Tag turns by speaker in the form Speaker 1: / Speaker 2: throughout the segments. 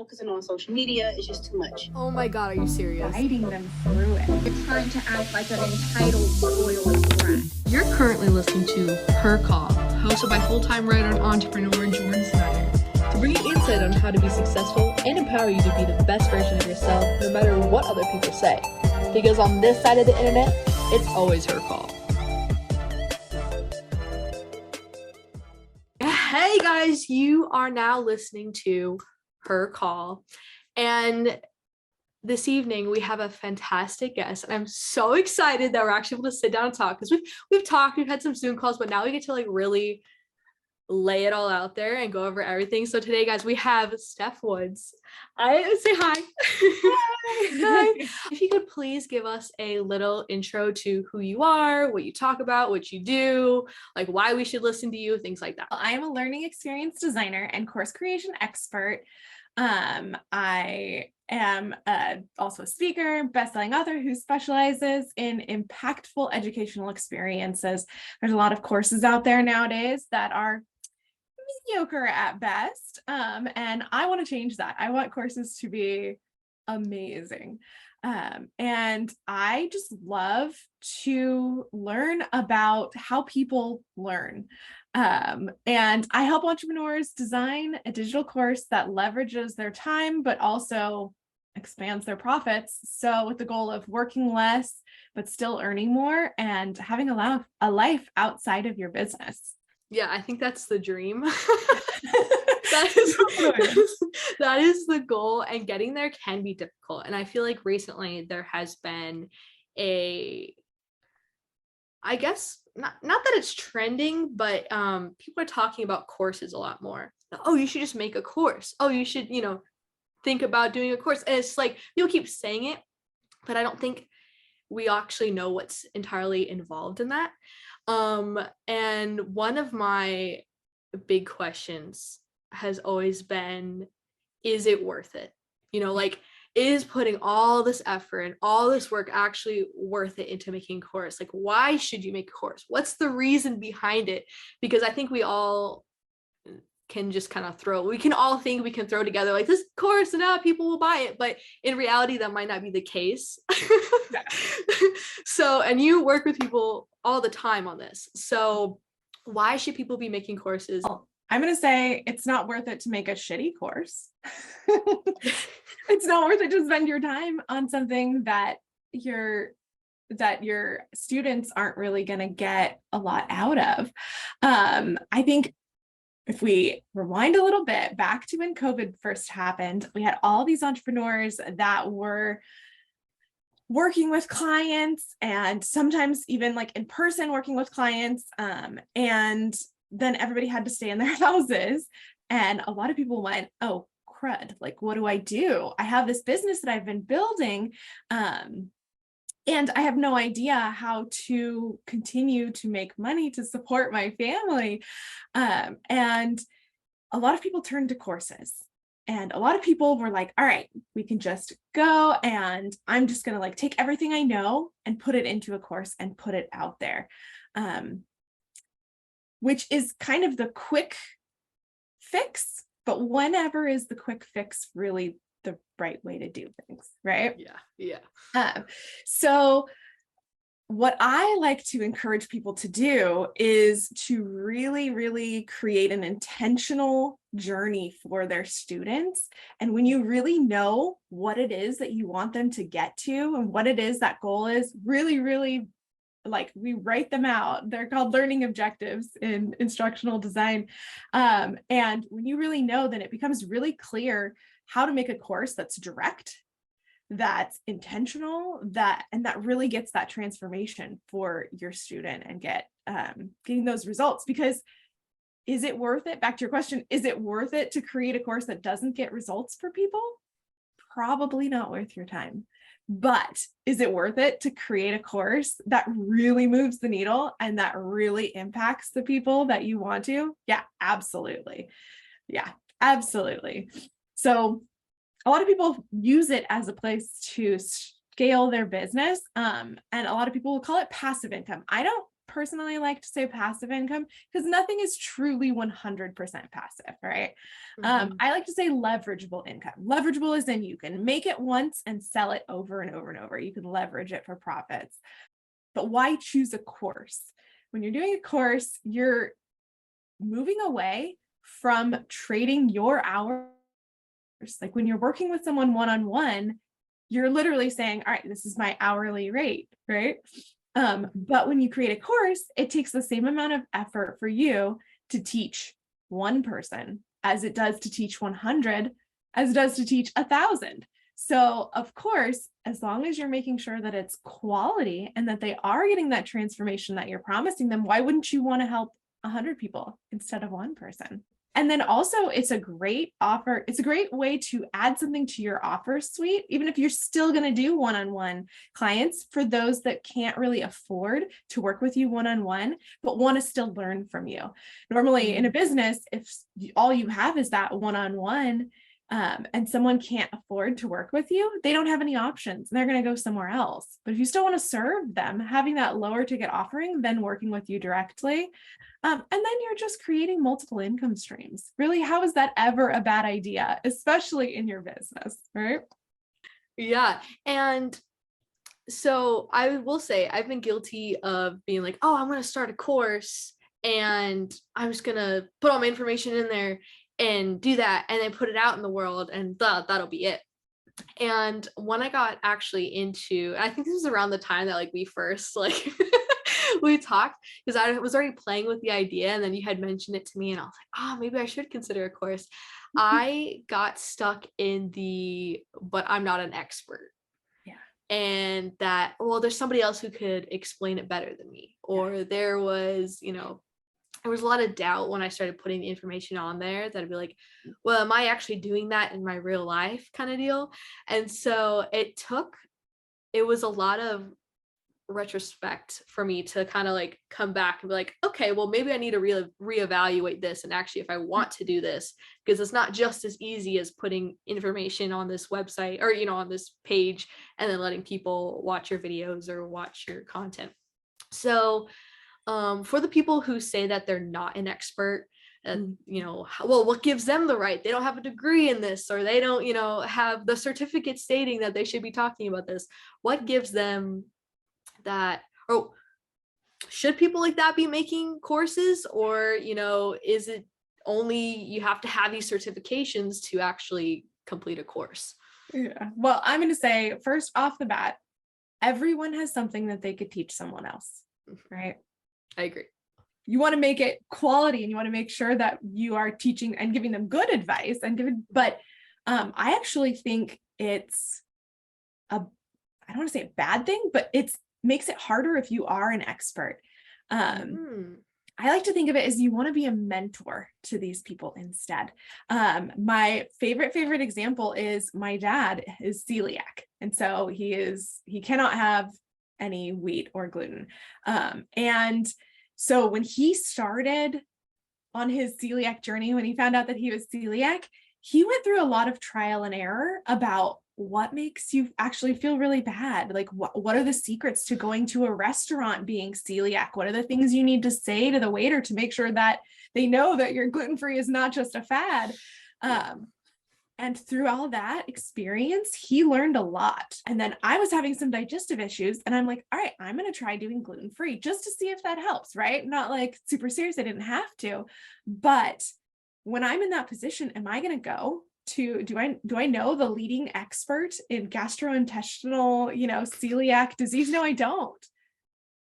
Speaker 1: focusing on social media is just too much.
Speaker 2: Oh my God, are you serious?
Speaker 3: Guiding them through it.
Speaker 4: You're trying to act like an entitled, spoiled brat.
Speaker 2: You're currently listening to Her Call, hosted by full-time writer and entrepreneur Jordan Snyder, to bring you insight on how to be successful and empower you to be the best version of yourself, no matter what other people say. Because on this side of the internet, it's always her call. Hey guys, you are now listening to Her Call, and this evening we have a fantastic guest, and I'm so excited that we're actually able to sit down and talk, because we've talked, we've had some Zoom calls, but now we get to like really lay it all out there and go over everything. So today, guys, we have Steph Woods. I say hi. Hi. If you could please give us a little intro to who you are, what you talk about, what you do, like why we should listen to you, things like that.
Speaker 3: I am a learning experience designer and course creation expert. I am also a speaker, best-selling author who specializes in impactful educational experiences. There's a lot of courses out there nowadays that are mediocre at best, and I want to change that. I want courses to be amazing, and I just love to learn about how people learn. And I help entrepreneurs design a digital course that leverages their time, but also expands their profits. So with the goal of working less, but still earning more and having a life outside of your business.
Speaker 2: Yeah, I think that's the dream. that is the goal, and getting there can be difficult. And I feel like recently there has been I guess not that it's trending, but people are talking about courses a lot more. Oh, you should just make a course. Oh, you should, think about doing a course. And it's like people keep saying it, but I don't think we actually know what's entirely involved in that. And one of my big questions has always been, is it worth it? Is putting all this effort and all this work actually worth it into making a course? Like, why should you make a course? What's the reason behind it? Because I think we all can just kind of we can throw together like this course and people will buy it, but in reality that might not be the case. So, and you work with people all the time on this, so why should people be making courses?
Speaker 3: I'm going to say it's not worth it to make a shitty course. It's not worth it to spend your time on something that your students aren't really going to get a lot out of. I think if we rewind a little bit back to when COVID first happened, we had all these entrepreneurs that were working with clients, and sometimes even like in person working with clients. And then everybody had to stay in their houses. And a lot of people went, oh, crud, like, what do? I have this business that I've been building. And I have no idea how to continue to make money to support my family. And a lot of people turned to courses, and a lot of people were like, all right, we can just go, and I'm just going to like take everything I know and put it into a course and put it out there. Which is kind of the quick fix, but whenever is the quick fix really the right way to do things, right?
Speaker 2: Yeah.
Speaker 3: So what I like to encourage people to do is to really, really create an intentional journey for their students. And when you really know what it is that you want them to get to and what it is that goal is, really, really, like, we write them out. They're called learning objectives in instructional design. And when you really know, then it becomes really clear how to make a course that's direct, that's intentional, that really gets that transformation for your student and getting those results. Because is it worth it? Back to your question, is it worth it to create a course that doesn't get results for people? Probably not worth your time. But is it worth it to create a course that really moves the needle and that really impacts the people that you want to? Yeah, absolutely. Yeah, absolutely. So a lot of people use it as a place to scale their business. And a lot of people will call it passive income. I don't personally like to say passive income because nothing is truly 100% passive, right? I like to say leverageable income. Leverageable is in you can make it once and sell it over and over and over. You can leverage it for profits. But why choose a course? When you're doing a course, you're moving away from trading your hours. Like when you're working with someone one-on-one, you're literally saying, all right, this is my hourly rate, right? But when you create a course, it takes the same amount of effort for you to teach one person as it does to teach 100, as it does to teach 1,000. So of course, as long as you're making sure that it's quality and that they are getting that transformation that you're promising them, why wouldn't you want to help 100 people instead of one person? And then also it's a great offer. It's a great way to add something to your offer suite, even if you're still going to do one-on-one clients for those that can't really afford to work with you one-on-one, but want to still learn from you. Normally in a business, if all you have is that one-on-one, and someone can't afford to work with you, they don't have any options. They're going to go somewhere else. But if you still want to serve them, having that lower ticket offering, then working with you directly, and then you're just creating multiple income streams. Really, how is that ever a bad idea, especially in your business, right?
Speaker 2: Yeah. And so I will say I've been guilty of being like, oh, I'm going to start a course and I'm just going to put all my information in there and do that and then put it out in the world and that'll be it. And when I got actually into, I think this was around the time that like we first like we talked, because I was already playing with the idea and then you had mentioned it to me and I was like, oh, maybe I should consider a course. I got stuck in but I'm not an expert.
Speaker 3: Yeah.
Speaker 2: And that, well, there's somebody else who could explain it better than me. Or there was, there was a lot of doubt when I started putting the information on there that I'd be like, well, am I actually doing that in my real life kind of deal? And so it was a lot of retrospect for me to kind of like come back and be like, okay, well, maybe I need to reevaluate this. And actually, if I want to do this, because it's not just as easy as putting information on this website or, on this page and then letting people watch your videos or watch your content. So for the people who say that they're not an expert, well, what gives them the right? They don't have a degree in this, or they don't, have the certificate stating that they should be talking about this. What gives them that? Or should people like that be making courses? Or, is it only you have to have these certifications to actually complete a course?
Speaker 3: Yeah. Well, I'm going to say first off the bat, everyone has something that they could teach someone else, right?
Speaker 2: I agree.
Speaker 3: You want to make it quality and you want to make sure that you are teaching and giving them good advice but I actually think it's I don't want to say a bad thing, but makes it harder if you are an expert. I like to think of it as you want to be a mentor to these people instead. My favorite example is my dad is celiac. And so he cannot have any wheat or gluten. And so when he started on his celiac journey, when he found out that he was celiac, he went through a lot of trial and error about what makes you actually feel really bad. Like what are the secrets to going to a restaurant being celiac? What are the things you need to say to the waiter to make sure that they know that your gluten-free is not just a fad? And through all that experience, he learned a lot. And then I was having some digestive issues and I'm like, all right, I'm going to try doing gluten-free just to see if that helps, right? Not like super serious. I didn't have to, but when I'm in that position, am I going to go to, do I know the leading expert in gastrointestinal, celiac disease? No, I don't.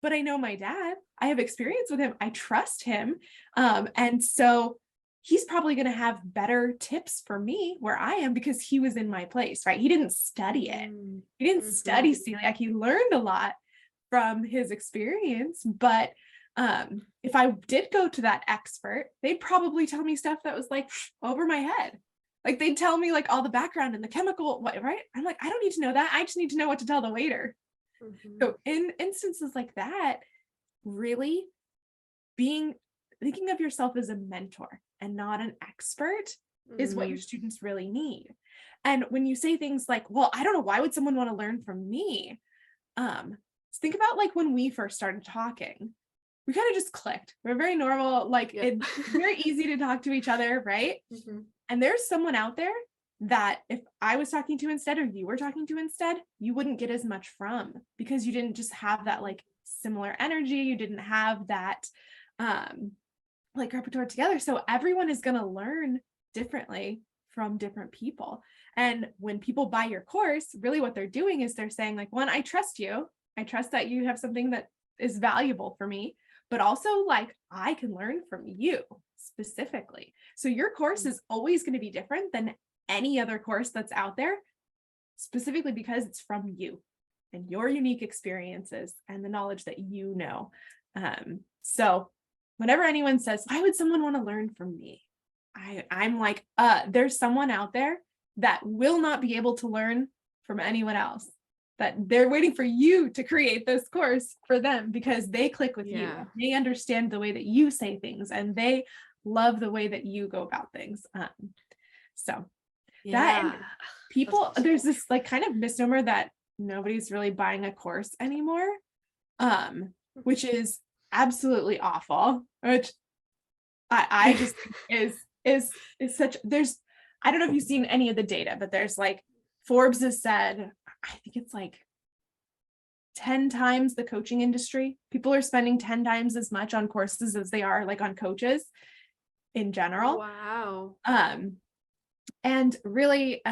Speaker 3: But I know my dad. I have experience with him. I trust him. And so he's probably going to have better tips for me where I am because he was in my place, right? He didn't study it. He didn't study celiac. He learned a lot from his experience. But if I did go to that expert, they'd probably tell me stuff that was like over my head. Like they'd tell me like all the background and the chemical, right? I'm like, I don't need to know that. I just need to know what to tell the waiter. So in instances like that, really thinking of yourself as a mentor and not an expert is what your students really need. And when you say things like, well, I don't know, why would someone want to learn from me? Think about like when we first started talking, we kind of just clicked. We're very normal, like
Speaker 2: Yeah.
Speaker 3: it's very easy to talk to each other, right?
Speaker 2: Mhm.
Speaker 3: And there's someone out there that if I was talking to instead, or you were talking to instead, you wouldn't get as much from, because you didn't just have that like similar energy. You didn't have that like repertoire together. So everyone is going to learn differently from different people. And when people buy your course, really what they're doing is they're saying like, one, I trust you. I trust that you have something that is valuable for me, but also like I can learn from you specifically. So your course is always going to be different than any other course that's out there, specifically because it's from you and your unique experiences and the knowledge that you know. So whenever anyone says, why would someone want to learn from me? I'm like, there's someone out there that will not be able to learn from anyone else, that they're waiting for you to create this course for them because they click with you.
Speaker 2: Yeah.
Speaker 3: They understand the way that you say things and they love the way that you go about things. So that, and
Speaker 2: Yeah.
Speaker 3: people,
Speaker 2: awesome.
Speaker 3: there's this like kind of misnomer that nobody's really buying a course anymore, which is absolutely awful, which I just is such, there's, I don't know if you've seen any of the data, but there's like, Forbes has said, I think it's like 10 times the coaching industry. People are spending 10 times as much on courses as they are like on coaches in general.
Speaker 2: Wow.
Speaker 3: And really,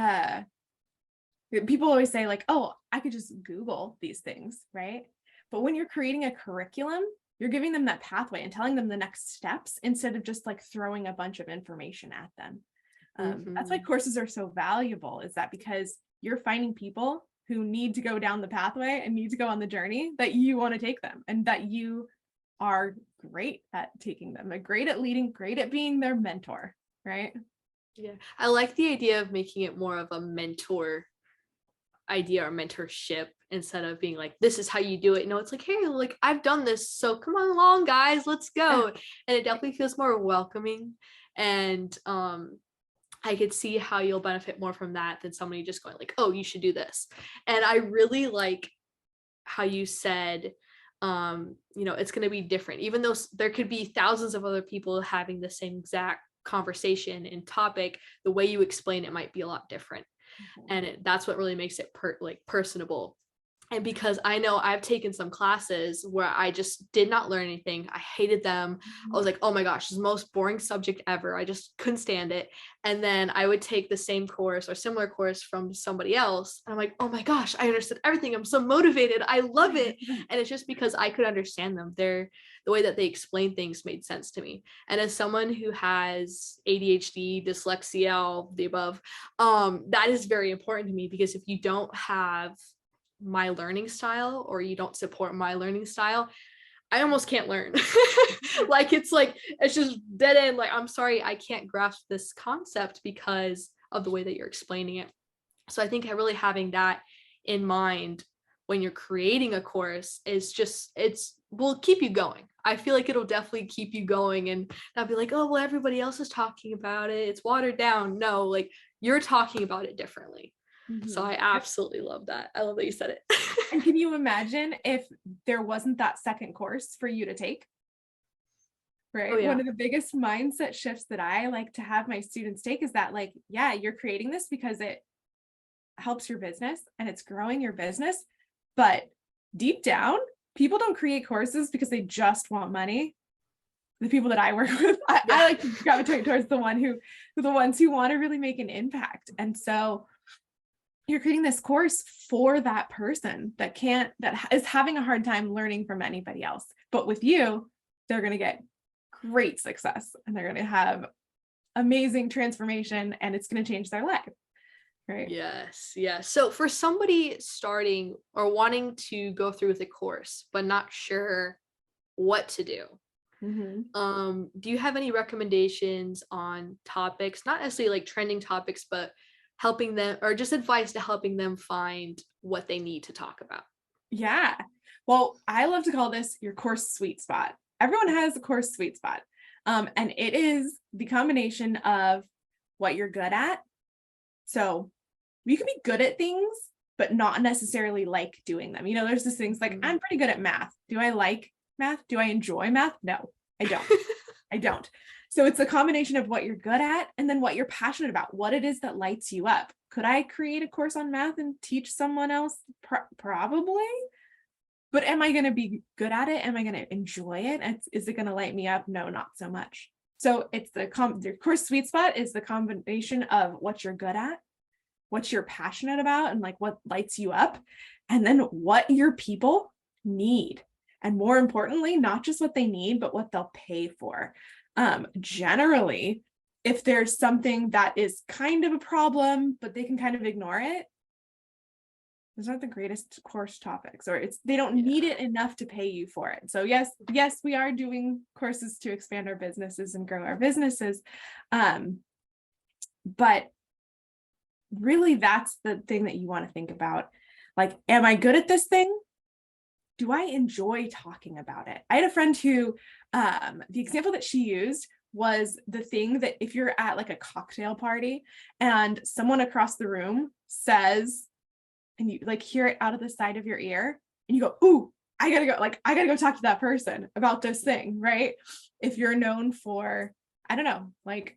Speaker 3: people always say like, oh, I could just Google these things, right? But when you're creating a curriculum, you're giving them that pathway and telling them the next steps instead of just like throwing a bunch of information at them. That's why courses are so valuable, is that because you're finding people who need to go down the pathway and need to go on the journey that you want to take them, and that you are great at taking them, great at leading, great at being their mentor, right?
Speaker 2: Yeah. I like the idea of making it more of a mentor idea or mentorship instead of being like, this is how you do it. No, it's like, hey, like I've done this, so come on along, guys, let's go. And it definitely feels more welcoming. And I could see how you'll benefit more from that than somebody just going like, oh, you should do this. And I really like how you said, it's going to be different, even though there could be thousands of other people having the same exact conversation and topic, the way you explain it might be a lot different. And that's what really makes it personable. And because I know I've taken some classes where I just did not learn anything. I hated them. I was like, oh my gosh, this is the most boring subject ever. I just couldn't stand it. And then I would take the same course or similar course from somebody else. And I'm like, oh my gosh, I understood everything. I'm so motivated. I love it. And it's just because I could understand them. The way that they explain things made sense to me. And as someone who has ADHD, dyslexia, all the above, that is very important to me, because if you don't have my learning style or you don't support my learning style, I almost can't learn. It's just dead end. Like, I'm sorry, I can't grasp this concept because of the way that you're explaining it. So I think really having that in mind when you're creating a course will keep you going. I feel like it'll definitely keep you going and not be like, oh, well, everybody else is talking about it, it's watered down. No, like you're talking about it differently. So I absolutely love that. I love that you said it.
Speaker 3: And can you imagine if there wasn't that second course for you to take? Right.
Speaker 2: Oh, yeah.
Speaker 3: One of the biggest mindset shifts that I like to have my students take is that, like, yeah, you're creating this because it helps your business and it's growing your business. But deep down, people don't create courses because they just want money. The people that I work with, I like to gravitate towards the ones who want to really make an impact. And so you're creating this course for that person that is having a hard time learning from anybody else. But with you, they're going to get great success and they're going to have amazing transformation and it's going to change their life. Right?
Speaker 2: Yes. Yeah. So for somebody starting or wanting to go through with a course, but not sure what to do, do you have any recommendations on topics, not necessarily like trending topics, but helping them, or just advice to helping them find what they need to talk about?
Speaker 3: Yeah. Well, I love to call this your course sweet spot. Everyone has a course sweet spot. And it is the combination of what you're good at. So you can be good at things, but not necessarily like doing them. There's this things like, I'm pretty good at math. Do I like math? Do I enjoy math? No, I don't. I don't. So it's a combination of what you're good at and then what you're passionate about, what it is that lights you up. Could I create a course on math and teach someone else? Probably. But am I going to be good at it? Am I going to enjoy it? And is it going to light me up? No, not so much. So it's the course sweet spot is the combination of what you're good at, what you're passionate about, and like what lights you up, and then what your people need. And more importantly, not just what they need, but what they'll pay for. Generally, if there's something that is kind of a problem, but they can kind of ignore it, those aren't the greatest course topics, or they don't need it enough to pay you for it. So yes, we are doing courses to expand our businesses and grow our businesses. But really that's the thing that you want to think about. Like, am I good at this thing? Do I enjoy talking about it? I had a friend who, the example that she used was the thing that if you're at like a cocktail party and someone across the room says, and you like hear it out of the side of your ear and you go, ooh, I gotta go talk to that person about this thing, right? If you're known for, I don't know, like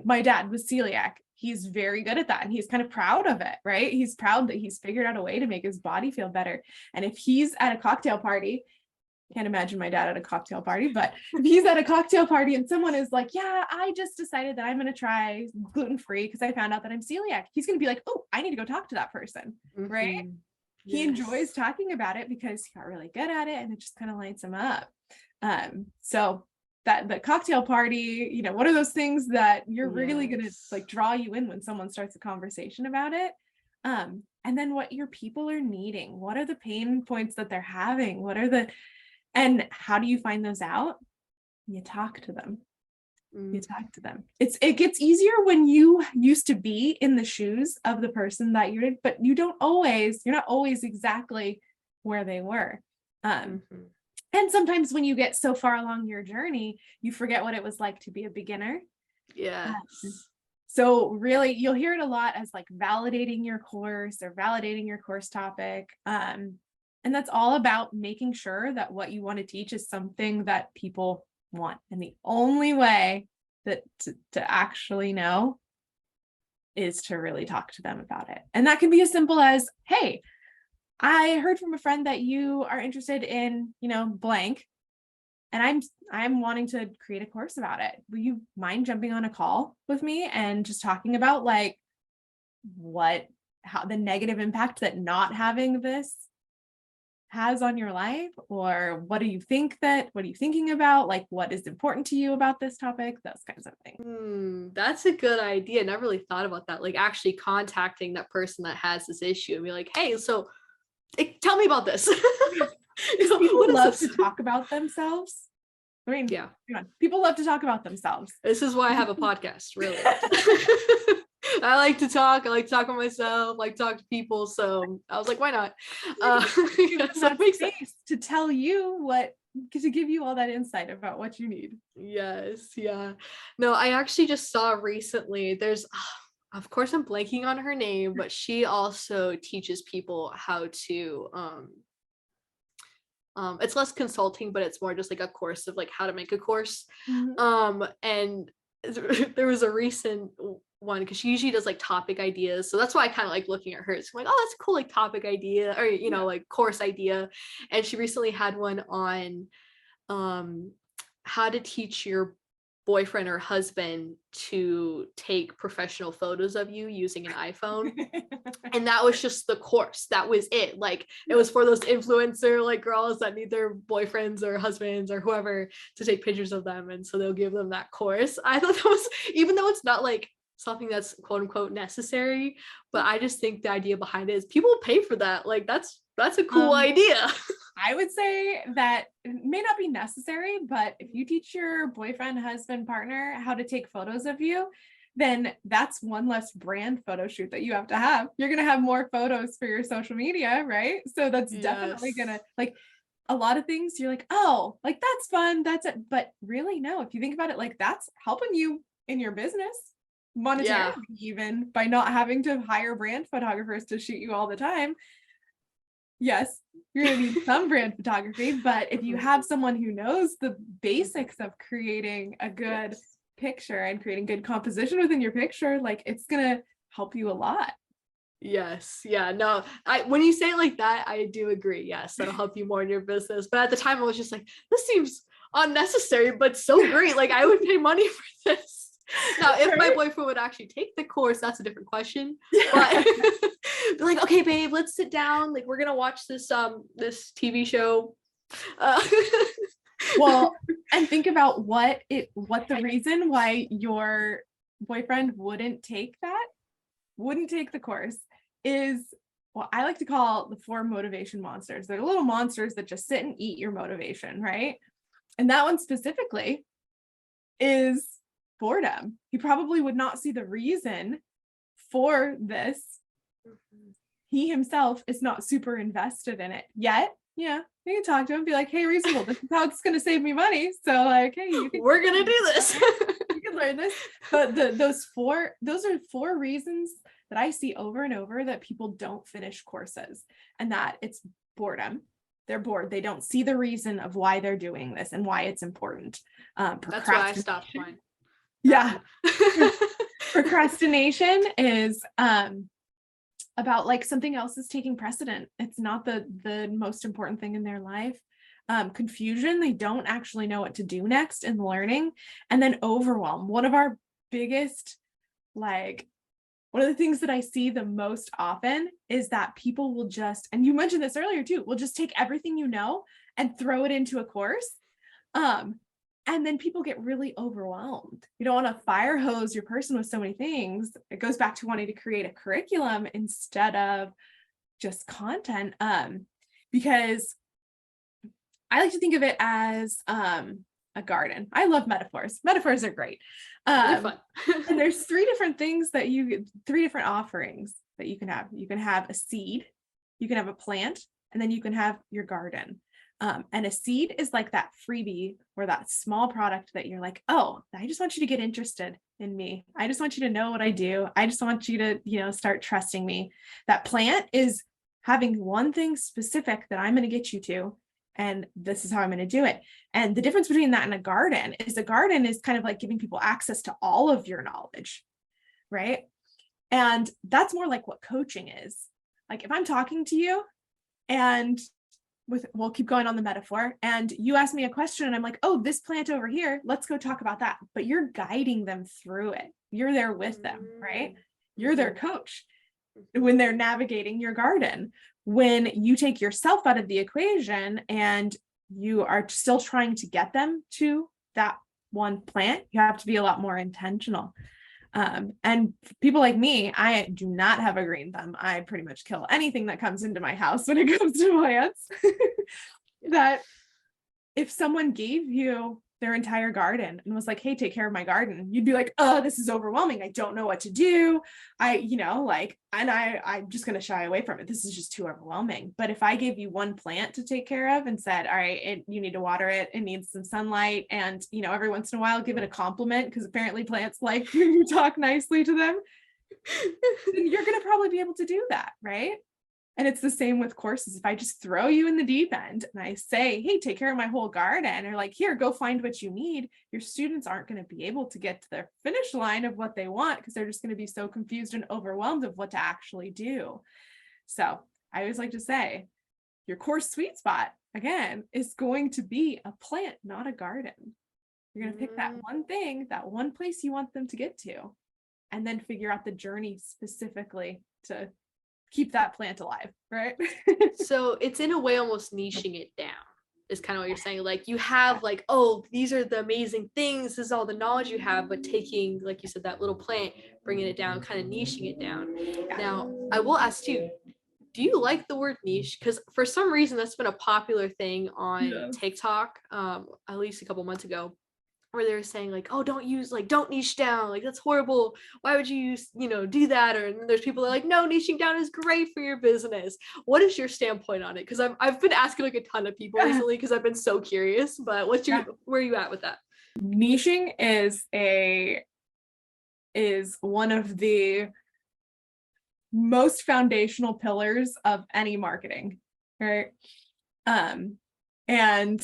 Speaker 3: my dad was celiac. He's very good at that. And he's kind of proud of it, right? He's proud that he's figured out a way to make his body feel better. And if he's at a cocktail party, can't imagine my dad at a cocktail party, but if he's at a cocktail party and someone is like, yeah, I just decided that I'm going to try gluten-free because I found out that I'm celiac. He's going to be like, oh, I need to go talk to that person, right? He enjoys talking about it because he got really good at it and it just kind of lights him up. So that the cocktail party, you know, what are those things that you're really going to like draw you in when someone starts a conversation about it? And then what your people are needing, what are the pain points that they're having? And how do you find those out? You talk to them. You talk to them. It gets easier when you used to be in the shoes of the person that you're in, but you're not always exactly where they were. And sometimes when you get so far along your journey, you forget what it was like to be a beginner.
Speaker 2: Yeah.
Speaker 3: So really, you'll hear it a lot as like validating your course or validating your course topic. And that's all about making sure that what you want to teach is something that people want. And the only way that to actually know is to really talk to them about it. And that can be as simple as, hey, I heard from a friend that you are interested in, blank, and I'm wanting to create a course about it. Will you mind jumping on a call with me and just talking about like how the negative impact that not having this has on your life, or what are you thinking about? Like, what is important to you about this topic? Those kinds of things.
Speaker 2: That's a good idea. Never really thought about that. Like actually contacting that person that has this issue and be like, hey, so tell me about this.
Speaker 3: People love to talk about themselves. I mean, yeah, people love to talk about themselves.
Speaker 2: This is why I have a podcast, really. I like to talk about myself, like talk to people. So I was like, why not?
Speaker 3: So it makes sense to tell you to give you all that insight about what you need.
Speaker 2: Yes. Yeah. No, I actually just saw recently, there's, of course I'm blanking on her name, but she also teaches people how to, it's less consulting, but it's more just like a course of like how to make a course. And there was a recent one because she usually does like topic ideas, so that's why I kind of like looking at hers. I'm like, oh, that's a cool like topic idea, or like course idea. And she recently had one on how to teach your boyfriend or husband to take professional photos of you using an iPhone. And that was just the course. That was it. Like it was for those influencer like girls that need their boyfriends or husbands or whoever to take pictures of them, and so they'll give them that course. I thought that was, even though it's not like something that's quote unquote necessary, but I just think the idea behind it is people pay for that. Like that's a cool idea.
Speaker 3: I would say that it may not be necessary, but if you teach your boyfriend, husband, partner how to take photos of you, then that's one less brand photo shoot that you have to have. You're going to have more photos for your social media, right? So that's definitely going to, like, a lot of things you're like, oh, like that's fun. That's it. But really, no, if you think about it, like that's helping you in your business monetarily, even by not having to hire brand photographers to shoot you all the time. yes, you're going to need some brand photography, but if you have someone who knows the basics of creating a good picture and creating good composition within your picture, like it's going to help you a lot.
Speaker 2: Yes. Yeah. No, when you say it like that, I do agree. Yes, that'll help you more in your business. But at the time, I was just like, this seems unnecessary, but so great. Like, I would pay money for this. Now, if my boyfriend would actually take the course, that's a different question. But be like, okay, babe, let's sit down. Like, we're gonna watch this this TV show.
Speaker 3: Well, and think about what the reason why your boyfriend wouldn't take the course is what I like to call the 4 motivation monsters. They're little monsters that just sit and eat your motivation, right? And that one specifically is boredom. He probably would not see the reason for this. He himself is not super invested in it yet. Yeah, you can talk to him, be like, hey, reasonable, this is how it's going to save me money. So like, hey,
Speaker 2: we're going to do this.
Speaker 3: You can learn this. But those are 4 reasons that I see over and over that people don't finish courses, and that it's boredom. They're bored. They don't see the reason of why they're doing this and why it's important.
Speaker 2: That's why I stopped mine.
Speaker 3: Yeah. Procrastination is about like something else is taking precedent. It's not the most important thing in their life. Confusion, they don't actually know what to do next in learning. And then overwhelm. One of the things that I see the most often is that people will just, and you mentioned this earlier too, will just take everything you know and throw it into a course. And then people get really overwhelmed. You don't want to fire hose your person with so many things. It goes back to wanting to create a curriculum instead of just content. Because I like to think of it as a garden. I love metaphors. Metaphors are great.
Speaker 2: Really fun.
Speaker 3: And there's 3 different things 3 different offerings that you can have. You can have a seed, you can have a plant, and then you can have your garden. And a seed is like that freebie or that small product that you're like, oh, I just want you to get interested in me. I just want you to know what I do. I just want you to, start trusting me. That plant is having one thing specific that I'm going to get you to, and this is how I'm going to do it. And the difference between that and a garden is kind of like giving people access to all of your knowledge, right? And that's more like what coaching is. Like if I'm talking to you and we'll keep going on the metaphor, and you ask me a question and I'm like, oh, this plant over here, let's go talk about that. But you're guiding them through it. You're there with them, right? You're their coach when they're navigating your garden. When you take yourself out of the equation and you are still trying to get them to that one plant, you have to be a lot more intentional. And people like me, I do not have a green thumb. I pretty much kill anything that comes into my house when it comes to plants. That if someone gave you their entire garden and was like, hey, take care of my garden, you'd be like, oh, this is overwhelming. I don't know what to do. I'm just going to shy away from it. This is just too overwhelming. But if I gave you one plant to take care of and said, all right, you need to water it, it needs some sunlight, and, every once in a while, give it a compliment, because apparently plants like when you talk nicely to them, then you're going to probably be able to do that, right? And it's the same with courses. If I just throw you in the deep end and I say, hey, take care of my whole garden, or like, here, go find what you need, your students aren't going to be able to get to their finish line of what they want, because they're just going to be so confused and overwhelmed of what to actually do. So I always like to say, your course sweet spot, again, is going to be a plant, not a garden. You're going to pick that one thing, that one place you want them to get to, and then figure out the journey specifically to keep that plant alive, right?
Speaker 2: So it's in a way almost niching it down is kind of what you're saying. Like you have like, oh, these are the amazing things, this is all the knowledge you have, but taking, like you said, that little plant, bringing it down, kind of niching it down. Now I will ask you, do you like the word niche? Because for some reason that's been a popular thing on TikTok, at least a couple months ago, where they were saying like, oh, don't niche down, like that's horrible, why would you do that? Or there's people that are like, no, niching down is great for your business. What is your standpoint on it? Because I've been asking like a ton of people recently because I've been so curious, but where are you at with that?
Speaker 3: Niching is one of the most foundational pillars of any marketing. right? And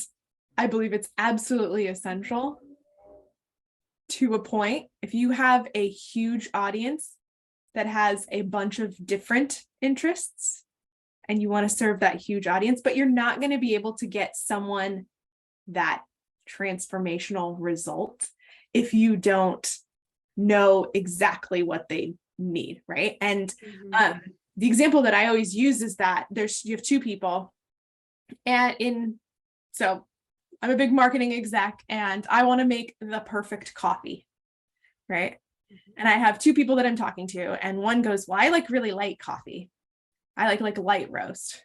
Speaker 3: I believe it's absolutely essential to a point. If you have a huge audience that has a bunch of different interests and you want to serve that huge audience, but you're not going to be able to get someone that transformational result if you don't know exactly what they need, right? And the example that I always use is that you have two people, and so I'm a big marketing exec and I want to make the perfect coffee, right? And I have two people that I'm talking to, and one goes, well, I like really light coffee. I like light roast.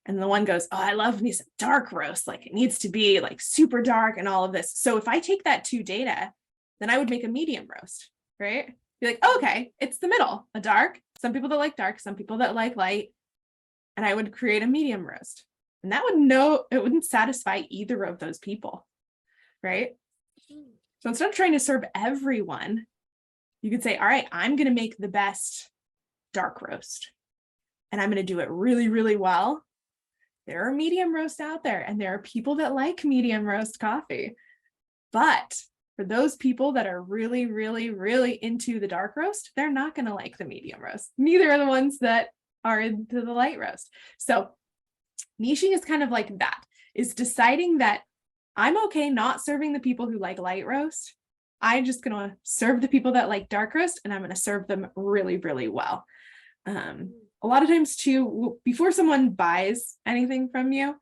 Speaker 3: And the one goes, oh, I love me some dark roast. Like it needs to be like super dark and all of this. So if I take that two data, then I would make a medium roast, right? Be like, oh, okay, it's the middle, a dark, some people that like dark, some people that like light. And I would create a medium roast. And that it wouldn't satisfy either of those people, right? So instead of trying to serve everyone, you could say, all right, I'm going to make the best dark roast. And I'm going to do it really, really well. There are medium roasts out there, and there are people that like medium roast coffee. But for those people that are really, really, really into the dark roast, they're not going to like the medium roast. Neither are the ones that are into the light roast. So niching is kind of like that, is deciding that I'm okay not serving the people who like light roast. I'm just going to serve the people that like dark roast, and I'm going to serve them really, really well. A lot of times too, before someone buys anything from you,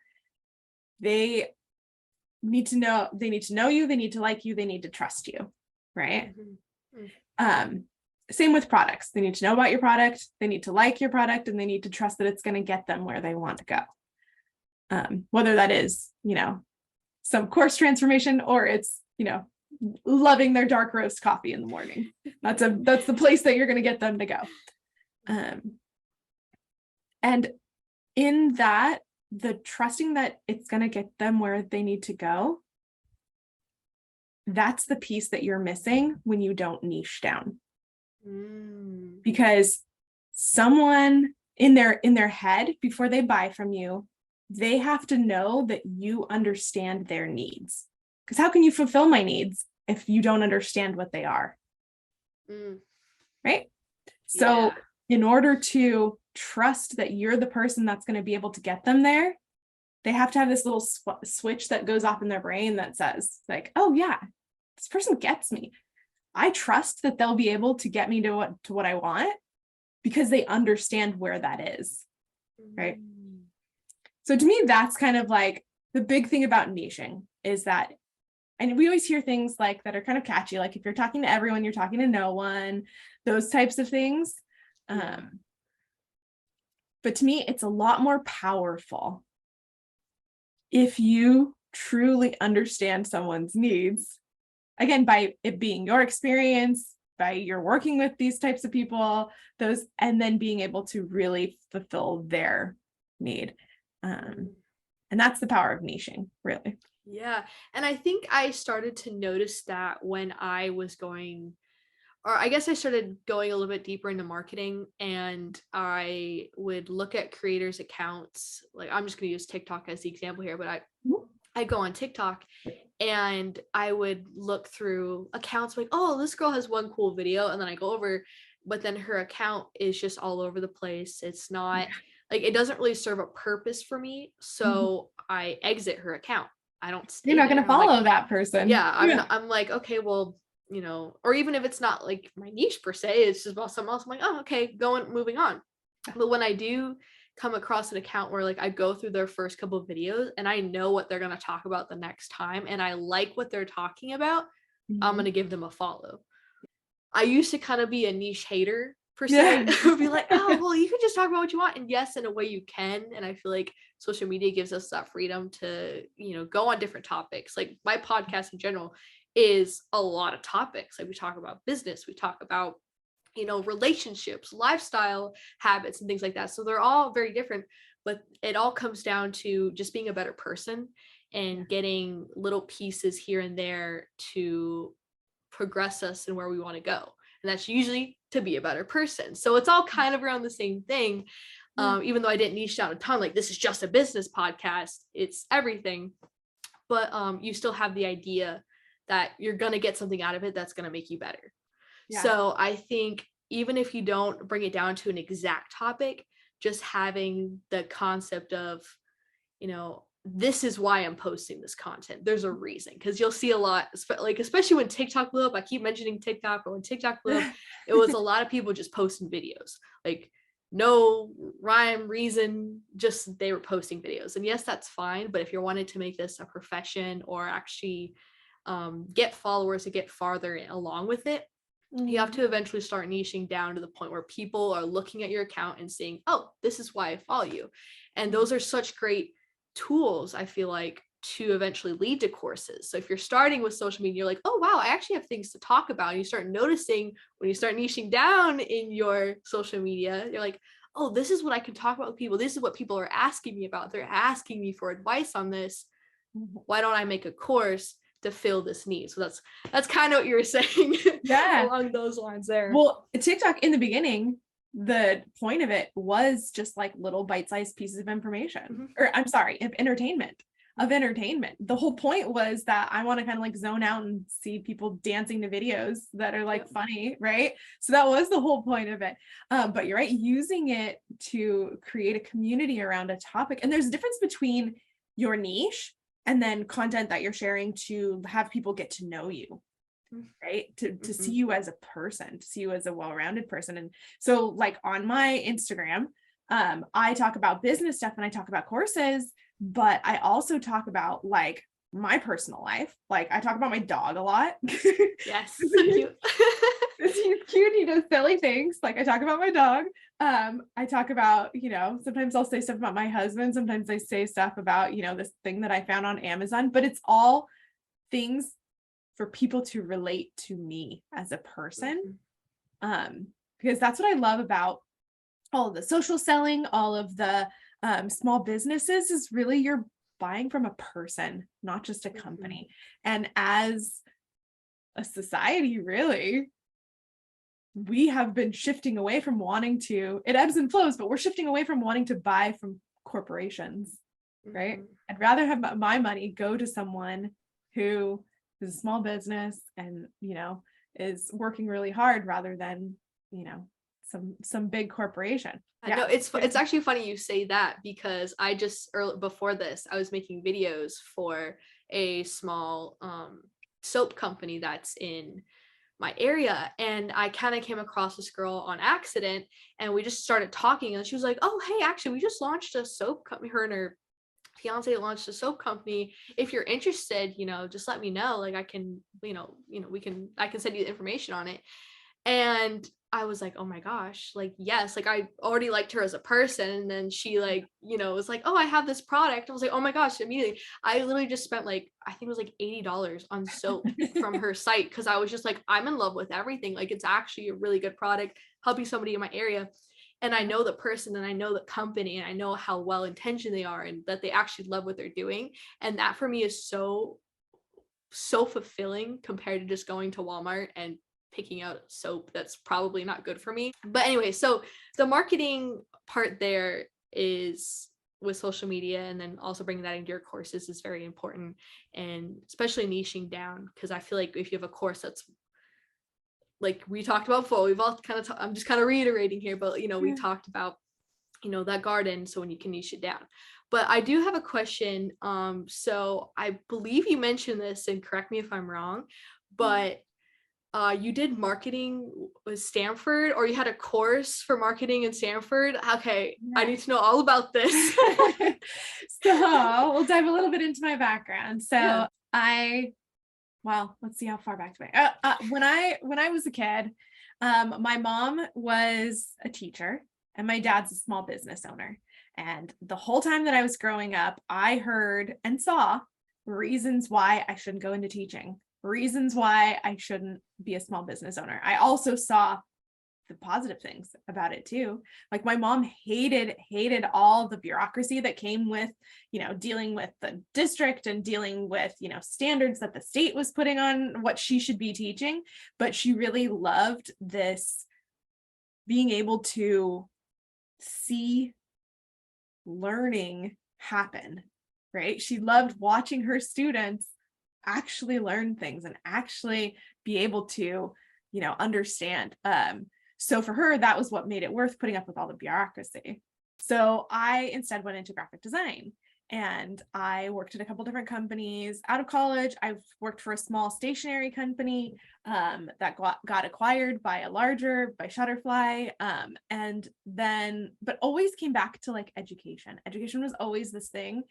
Speaker 3: they need to know you, they need to like you, they need to trust you, right? Same with products. They need to know about your product, they need to like your product, and they need to trust that it's going to get them where they want to go. Whether that is, some course transformation, or it's, loving their dark roast coffee in the morning. That's the place that you're going to get them to go. And in that, the trusting that it's going to get them where they need to go, that's the piece that you're missing when you don't niche down. Because someone in their head, before they buy from you, they have to know that you understand their needs. Because how can you fulfill my needs if you don't understand what they are? Right? So in order to trust that you're the person that's going to be able to get them there, they have to have this little switch that goes off in their brain that says like, oh yeah, this person gets me. I trust that they'll be able to get me to what I want because they understand where that is, right? So to me, that's kind of like the big thing about niching is that, and we always hear things like that are kind of catchy, like if you're talking to everyone, you're talking to no one, those types of things. But to me, it's a lot more powerful if you truly understand someone's needs. Again, by it being your experience, by you're working with these types of people, and then being able to really fulfill their need. And that's the power of niching, really.
Speaker 2: Yeah. And I think I started to notice that when I was going, or I guess I started going a little bit deeper into marketing, and I would look at creators' accounts. Like I'm just going to use TikTok as the example here, but I go on TikTok and I would look through accounts like, oh, this girl has one cool video, and then I go over, but then her account is just all over the place. It's not like, it doesn't really serve a purpose for me. So I exit her account. I don't stay.
Speaker 3: You're not going to follow that person.
Speaker 2: Yeah. I'm like, okay, well, or even if it's not like my niche per se, it's just about someone else. I'm like, oh, okay, moving on. But when I do come across an account where like I go through their first couple of videos and I know what they're going to talk about the next time, and I like what they're talking about, I'm going to give them a follow. I used to kind of be a niche hater per se. Be like, oh, well, you can just talk about what you want. And yes, in a way you can. And I feel like social media gives us that freedom to, go on different topics. Like my podcast in general is a lot of topics. Like we talk about business, we talk about, relationships, lifestyle habits, and things like that. So they're all very different, but it all comes down to just being a better person and getting little pieces here and there to progress us in where we want to go. And that's usually to be a better person. So it's all kind of around the same thing. Even though I didn't niche down a ton, like this is just a business podcast, it's everything. But you still have the idea that you're going to get something out of it that's going to make you better.
Speaker 3: Yeah.
Speaker 2: So I think even if you don't bring it down to an exact topic, just having the concept of, this is why I'm posting this content. There's a reason, because you'll see a lot, like especially when TikTok blew up. I keep mentioning TikTok, but when TikTok blew up, it was a lot of people just posting videos, like no rhyme, reason, just they were posting videos. And yes, that's fine. But if you're wanting to make this a profession or actually get followers to get farther along with it, you have to eventually start niching down to the point where people are looking at your account and saying, oh, this is why I follow you. And those are such great tools, I feel like, to eventually lead to courses. So if you're starting with social media, you're like, oh wow, I actually have things to talk about. And you start noticing when you start niching down in your social media, you're like, oh, this is what I can talk about with people. This is what people are asking me about. They're asking me for advice on this. Why don't I make a course to fill this need? So that's kind of what you were saying.
Speaker 3: Yeah.
Speaker 2: Along those lines there.
Speaker 3: Well, TikTok in the beginning, the point of it was just like little bite-sized pieces of information, or I'm sorry, of entertainment. The whole point was that I want to kind of like zone out and see people dancing to videos that are like funny, right? So that was the whole point of it. But you're right, using it to create a community around a topic. And there's a difference between your niche and then content that you're sharing to have people get to know you, right? To see you as a person, to see you as a well-rounded person. And so like on my Instagram, I talk about business stuff and I talk about courses, but I also talk about like my personal life. Like I talk about my dog a lot.
Speaker 2: Yes, so cute.
Speaker 3: He's cute. He does silly things. Like I talk about my dog. I talk about, sometimes I'll say stuff about my husband. Sometimes I say stuff about, this thing that I found on Amazon, but it's all things for people to relate to me as a person. Because that's what I love about all of the social selling, all of the small businesses, is really you're buying from a person, not just a company. And as a society, really, we have been shifting away from wanting to, it ebbs and flows, but we're shifting away from wanting to buy from corporations, right? I'd rather have my money go to someone who is a small business and, is working really hard rather than, some big corporation.
Speaker 2: Yeah. No, it's actually funny you say that, because I just before this, I was making videos for a small soap company that's in my area, and I kind of came across this girl on accident, and we just started talking, and she was like, oh hey, actually we just launched a soap company. Her and her fiance launched a soap company. If you're interested, just let me know. Like I can, I can send you the information on it. And I was like, oh my gosh, like, yes, like I already liked her as a person. And then she like, was like, oh, I have this product. I was like, oh my gosh, immediately. I literally just spent like, I think it was like $80 on soap from her site. Cause I was just like, I'm in love with everything. Like it's actually a really good product, helping somebody in my area. And I know the person and I know the company and I know how well intentioned they are and that they actually love what they're doing. And that for me is so fulfilling compared to just going to Walmart and picking out soap that's probably not good for me. But anyway, so the marketing part there is with social media, and then also bringing that into your courses is very important, and especially niching down, because I feel like if you have a course that's like we talked about before, we've all kind of I'm just kind of reiterating here, but we talked about that garden, so when you can niche it down. But I do have a question. So I believe you mentioned this, and correct me if I'm wrong, but you did marketing with Stanford, or you had a course for marketing in Stanford. Okay, I need to know all about this.
Speaker 3: So we'll dive a little bit into my background. So let's see how far back do I. When I was a kid, my mom was a teacher and my dad's a small business owner. And the whole time that I was growing up, I heard and saw reasons why I shouldn't go into teaching, reasons why I shouldn't be a small business owner. I also saw the positive things about it too. Like my mom hated all the bureaucracy that came with, dealing with the district and dealing with, standards that the state was putting on what she should be teaching. But she really loved this being able to see learning happen, right? She loved watching her students actually learn things and actually be able to, understand. So for her, that was what made it worth putting up with all the bureaucracy. So I instead went into graphic design, and I worked at a couple different companies out of college. I've worked for a small stationery company that got acquired by Shutterfly. And then, but always came back to like education. Education was always this thing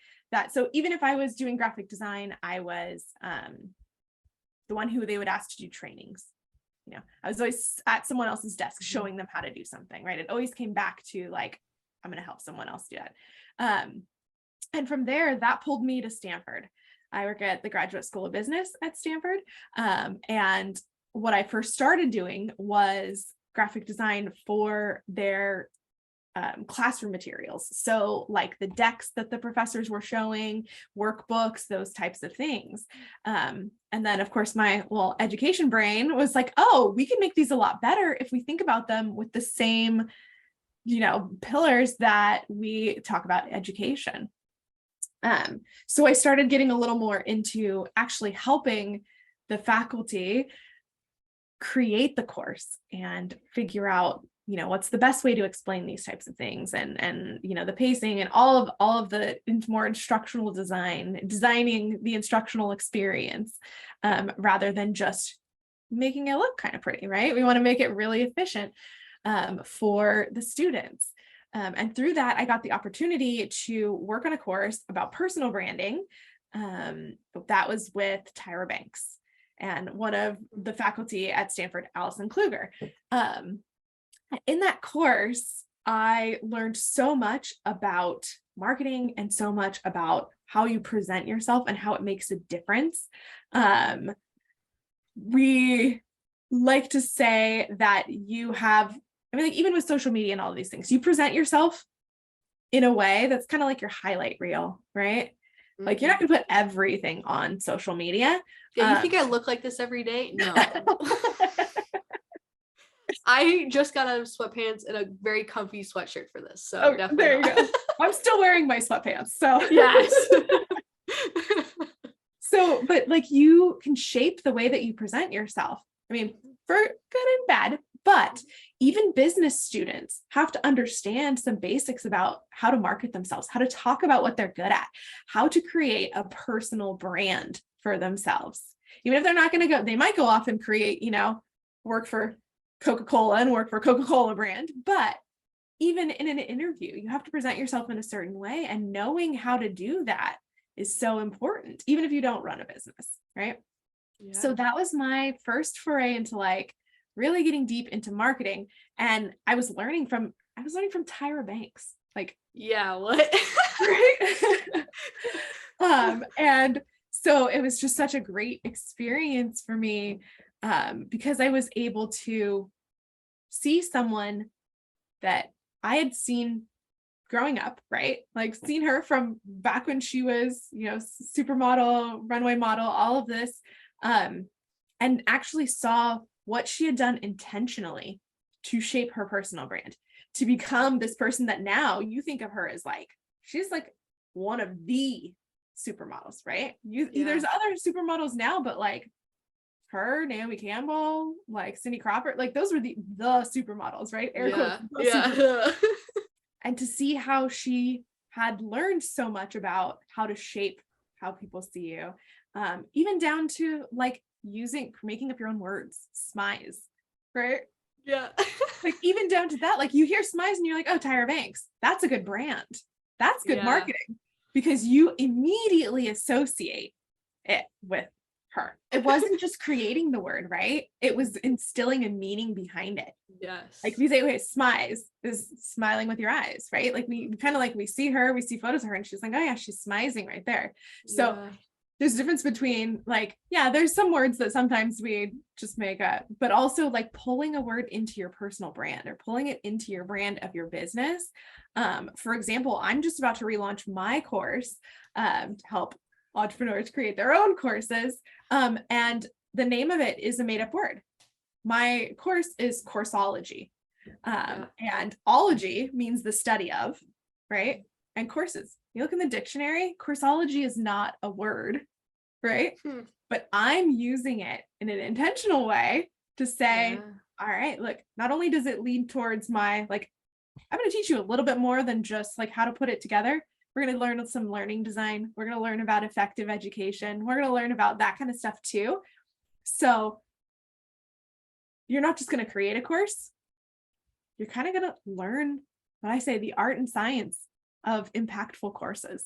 Speaker 3: so even if I was doing graphic design, I was the one who they would ask to do trainings. I was always at someone else's desk showing them how to do something, right? It always came back to like, I'm going to help someone else do that. And from there, that pulled me to Stanford. I work at the Graduate School of Business at Stanford. And what I first started doing was graphic design for their classroom materials. So like the decks that the professors were showing, workbooks, those types of things. And then of course my little education brain was like, oh, we can make these a lot better if we think about them with the same, pillars that we talk about education. So I started getting a little more into actually helping the faculty create the course and figure out, what's the best way to explain these types of things, and the pacing and all of the more instructional designing the instructional experience, rather than just making it look kind of pretty, right? We want to make it really efficient for the students. And through that, I got the opportunity to work on a course about personal branding. That was with Tyra Banks and one of the faculty at Stanford, Allison Kluger. In that course, I learned so much about marketing and so much about how you present yourself and how it makes a difference. We like to say that you have, like even with social media and all of these things, you present yourself in a way that's kind of like your highlight reel, right? Mm-hmm. Like you're not gonna put everything on social media.
Speaker 2: Yeah, you think I look like this every day? No. I just got out of sweatpants and a very comfy sweatshirt for this. So definitely.
Speaker 3: There you go. I'm still wearing my sweatpants. So
Speaker 2: yes.
Speaker 3: So, but like you can shape the way that you present yourself. I mean, for good and bad, but even business students have to understand some basics about how to market themselves, how to talk about what they're good at, how to create a personal brand for themselves. Even if they're not going to go, they might go off and create, work for Coca-Cola and work for Coca-Cola brand. But even in an interview, you have to present yourself in a certain way, and knowing how to do that is so important, even if you don't run a business, right? Yeah. So that was my first foray into like really getting deep into marketing. And I was learning from Tyra Banks. Like,
Speaker 2: yeah, what?
Speaker 3: Right? And so it was just such a great experience for me, because I was able to see someone that I had seen growing up, right? Like seen her from back when she was, supermodel, runway model, all of this, and actually saw what she had done intentionally to shape her personal brand, to become this person that now you think of her as like, she's like one of the supermodels, right? There's other supermodels now, but like her, Naomi Campbell, like Cindy Crawford, like those were the supermodels, right? Air quotes,
Speaker 2: yeah.
Speaker 3: And to see how she had learned so much about how to shape how people see you, even down to like making up your own words, smize, right?
Speaker 2: Yeah.
Speaker 3: Like even down to that, like you hear smize and you're like, oh, Tyra Banks, that's a good brand. That's good marketing, because you immediately associate it with her. It wasn't just creating the word, right? It was instilling a meaning behind it.
Speaker 2: Yes.
Speaker 3: Like we say, okay, smize is smiling with your eyes, right? Like we kind of like, we see photos of her and she's like, oh yeah, she's smizing right there. So there's a difference between like, yeah, there's some words that sometimes we just make up, but also like pulling a word into your personal brand or pulling it into your brand of your business. For example, I'm just about to relaunch my course to help entrepreneurs create their own courses. And the name of it is a made up word. My course is Coursology. And ology means the study of, right? and courses. You look in the dictionary, coursology is not a word, right? But I'm using it in an intentional way to say, all right, look, not only does it lead towards my, like, I'm going to teach you a little bit more than just like how to put it together. We're going to learn some learning design. We're going to learn about effective education. We're going to learn about that kind of stuff too. So you're not just going to create a course. You're kind of going to learn what I say, the art and science of impactful courses.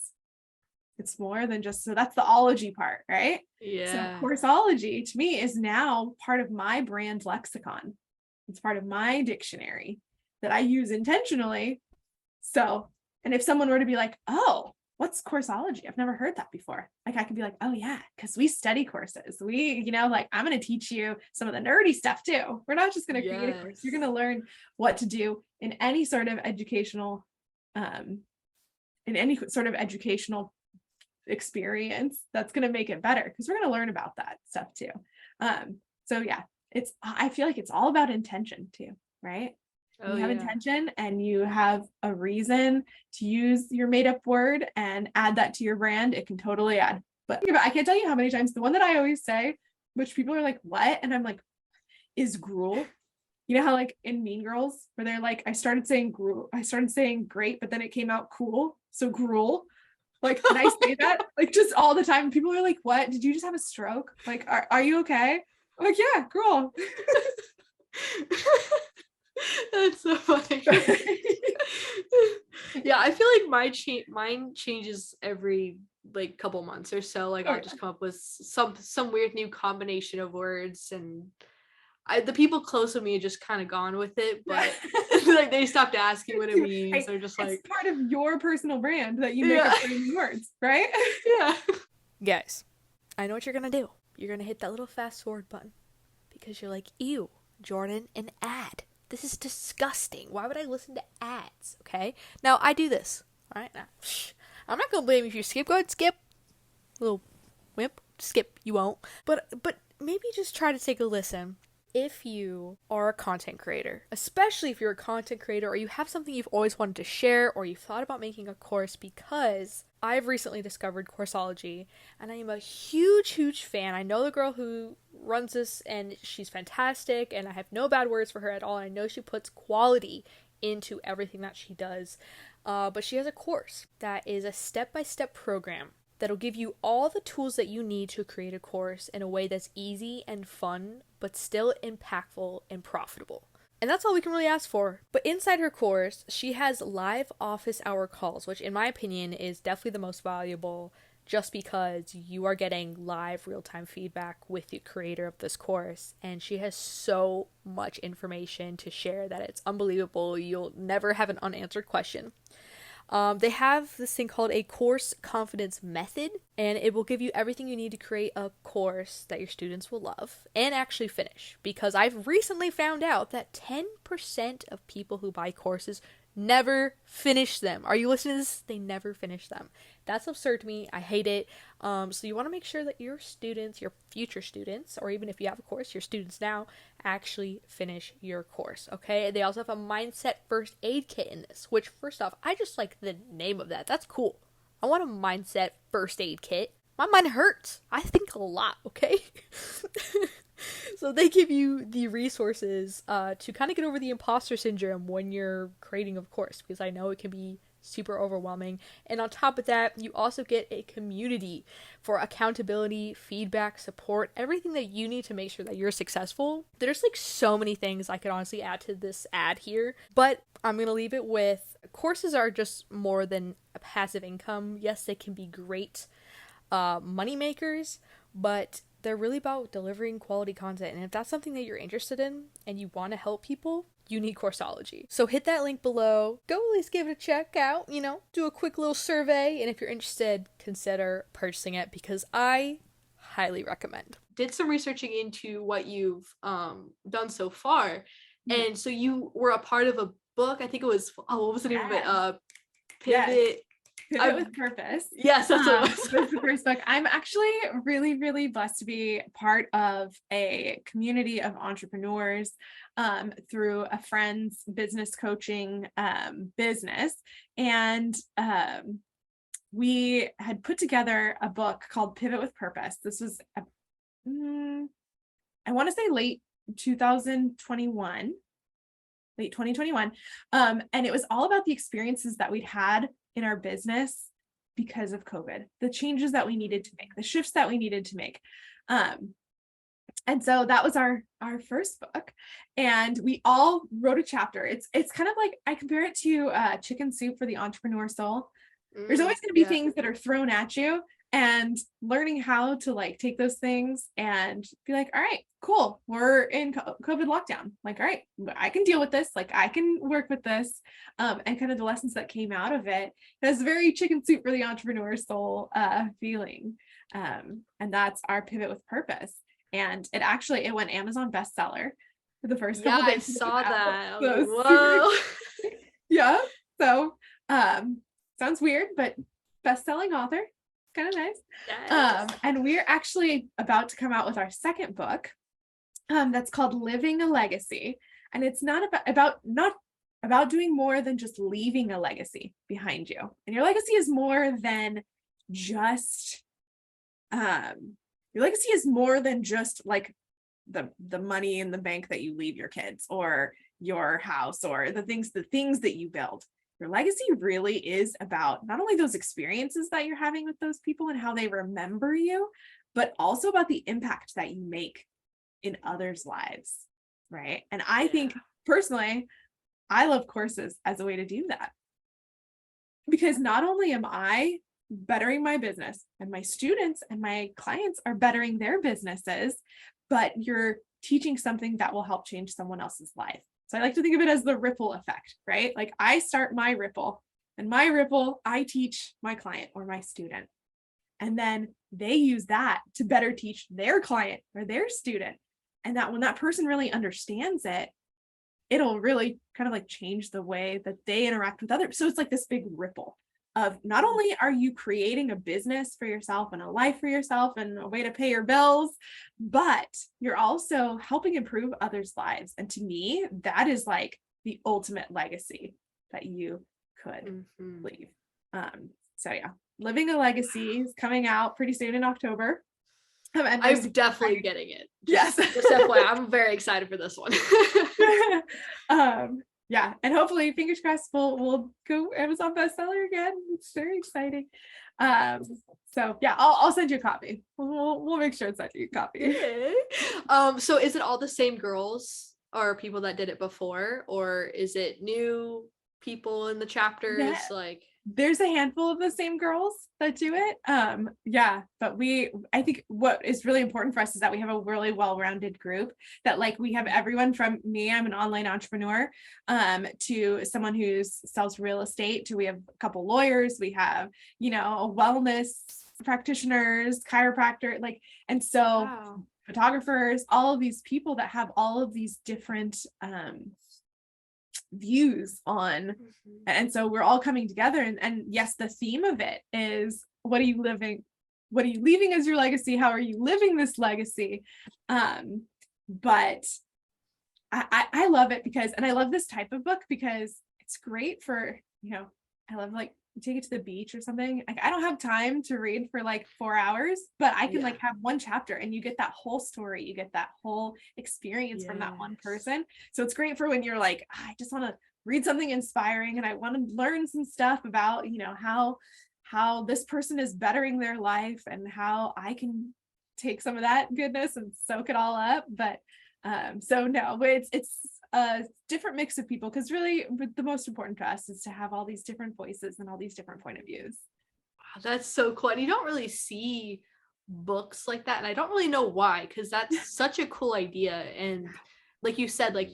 Speaker 3: It's more than just, so that's the ology part, right?
Speaker 2: Yeah.
Speaker 3: So coursology to me is now part of my brand lexicon. It's part of my dictionary that I use intentionally. So, and if someone were to be like, oh, what's coursology? I've never heard that before. Like I could be like, oh yeah, because we study courses. We, like I'm going to teach you some of the nerdy stuff too. We're not just going to create a course. You're going to learn what to do in any sort of educational, experience that's going to make it better, because we're going to learn about that stuff too. So yeah, I feel like it's all about intention too, right? You have intention and you have a reason to use your made up word and add that to your brand. It can totally add. But I can't tell you how many times the one that I always say, which people are like, what? And I'm like, is gruel. You know how like in Mean Girls where they're like, I started saying great, but then it came out cool. So gruel. Like, and I say that like just all the time. People are like, what? Did you just have a stroke? Like, are you okay? I'm like, yeah, gruel.
Speaker 2: That's so funny. Yeah, I feel like mine changes every like couple months or so. Like I'll just come up with some weird new combination of words, and the people close to me are just kind of gone with it, but like they stopped asking what it means. They're just like,
Speaker 3: it's part of your personal brand that you make up new words, right?
Speaker 2: Yeah.
Speaker 5: Guys, I know what you're gonna do. You're gonna hit that little fast forward button because you're like, ew, Jordan, an ad. This is disgusting. Why would I listen to ads? Okay. Now I do this. All right. Now, I'm not gonna blame you if you skip. Go ahead, skip. Little wimp. Skip. You won't. But maybe just try to take a listen. If you are a content creator, especially if you're a content creator or you have something you've always wanted to share or you've thought about making a course, because I've recently discovered Coursology and I am a huge fan. I know the girl who runs this and she's fantastic and I have no bad words for her at all. I know she puts quality into everything that she does, but she has a course that is a step-by-step program that'll give you all the tools that you need to create a course in a way that's easy and fun, but still impactful and profitable. And that's all we can really ask for. But inside her course, she has live office hour calls, which in my opinion is definitely the most valuable, just because you are getting live real-time feedback with the creator of this course. And she has so much information to share that it's unbelievable. You'll never have an unanswered question. They have this thing called a course confidence method, and it will give you everything you need to create a course that your students will love and actually finish. Because I've recently found out that 10% of people who buy courses never finish them. Are you listening to this? They never finish them. That's absurd to me. I hate it. So you want to make sure that your students, your future students, or even if you have a course, your students now, actually finish your course, okay? They also have a mindset first aid kit in this, which first off, I just like the name of that. That's cool. I want a mindset first aid kit. My mind hurts. I think a lot, okay? So they give you the resources to kind of get over the imposter syndrome when you're creating a course, because I know it can be super overwhelming. And on top of that, you also get a community for accountability, feedback, support, everything that you need to make sure that you're successful. There's like so many things I could honestly add to this ad here, but I'm going to leave it with courses are just more than a passive income. Yes, they can be great money makers, but they're really about delivering quality content. And if that's something that you're interested in and you want to help people, you need Coursology. So hit that link below. Go at least give it a check out, do a quick little survey. And if you're interested, consider purchasing it, because I highly recommend.
Speaker 2: Did some researching into what you've done so far. And so you were a part of a book. I think it was, what was the name of it?
Speaker 3: Pivot with Purpose.
Speaker 2: Yes, that's what it
Speaker 3: Was the first book. I'm actually really, really blessed to be part of a community of entrepreneurs through a friend's business coaching business. And we had put together a book called Pivot with Purpose. This was, I want to say late 2021. Late 2021. And it was all about the experiences that we'd had in our business because of COVID, the changes that we needed to make, the shifts that we needed to make. And so that was our first book. And we all wrote a chapter. It's kind of like, I compare it to Chicken Soup for the Entrepreneur Soul. There's always going to be things that are thrown at you, and learning how to like take those things and be like, all right, cool, we're in COVID lockdown. Like, all right, I can deal with this. Like, I can work with this. And kind of the lessons that came out of it. It's very Chicken Soup for the Entrepreneur Soul feeling. And that's our Pivot with Purpose. And it went Amazon bestseller for the first couple days.
Speaker 2: I saw that.
Speaker 3: So
Speaker 2: Whoa.
Speaker 3: Yeah. So sounds weird, but best-selling author. Kind of nice.
Speaker 2: Yes.
Speaker 3: And we're actually about to come out with our second book that's called Living a Legacy. And it's not about doing more than just leaving a legacy behind you. And your legacy is more than just like the money in the bank that you leave your kids, or your house, or the things that you build. Your legacy really is about not only those experiences that you're having with those people and how they remember you, but also about the impact that you make in others' lives, right? And I think personally, I love courses as a way to do that. Because not only am I bettering my business, and my students and my clients are bettering their businesses, but you're teaching something that will help change someone else's life. So I like to think of it as the ripple effect, right? Like, I start my ripple, and my ripple, I teach my client or my student. And then they use that to better teach their client or their student. And that when that person really understands it, it'll really kind of like change the way that they interact with others. So it's like this big ripple of not only are you creating a business for yourself and a life for yourself and a way to pay your bills, but you're also helping improve others' lives. And to me, that is like the ultimate legacy that you could leave. So yeah, Living a Legacy is coming out pretty soon in October. And
Speaker 2: I'm definitely getting it.
Speaker 3: Yes.
Speaker 2: Just FYI, I'm very excited for this one.
Speaker 3: Yeah, and hopefully, fingers crossed, we'll go Amazon bestseller again. It's very exciting. So yeah, I'll send you a copy. We'll make sure to send you a copy.
Speaker 2: So is it all the same girls or people that did it before, or is it new people in the chapters?
Speaker 3: Yeah.
Speaker 2: Like,
Speaker 3: there's a handful of the same girls that do it. Yeah, but I think what is really important for us is that we have a really well-rounded group, that like we have everyone from me, I'm an online entrepreneur, to someone who sells real estate, to we have a couple lawyers, we have, wellness practitioners, chiropractor, like, and so photographers, all of these people that have all of these different views on, and so we're all coming together, and yes, the theme of it is, what are you leaving as your legacy? How are you living this legacy? But I love it and I love this type of book because it's great for, I love, like, you take it to the beach or something. Like, I don't have time to read for like 4 hours, but I can like have one chapter and you get that whole story, you get that whole experience from that one person. So it's great for when you're like, I just want to read something inspiring and I want to learn some stuff about, how this person is bettering their life and how I can take some of that goodness and soak it all up. But so no, it's a different mix of people, because really the most important to us is to have all these different voices and all these different point of views.
Speaker 2: Wow, that's so cool. And you don't really see books like that, and I don't really know why, because that's such a cool idea. And like you said, like,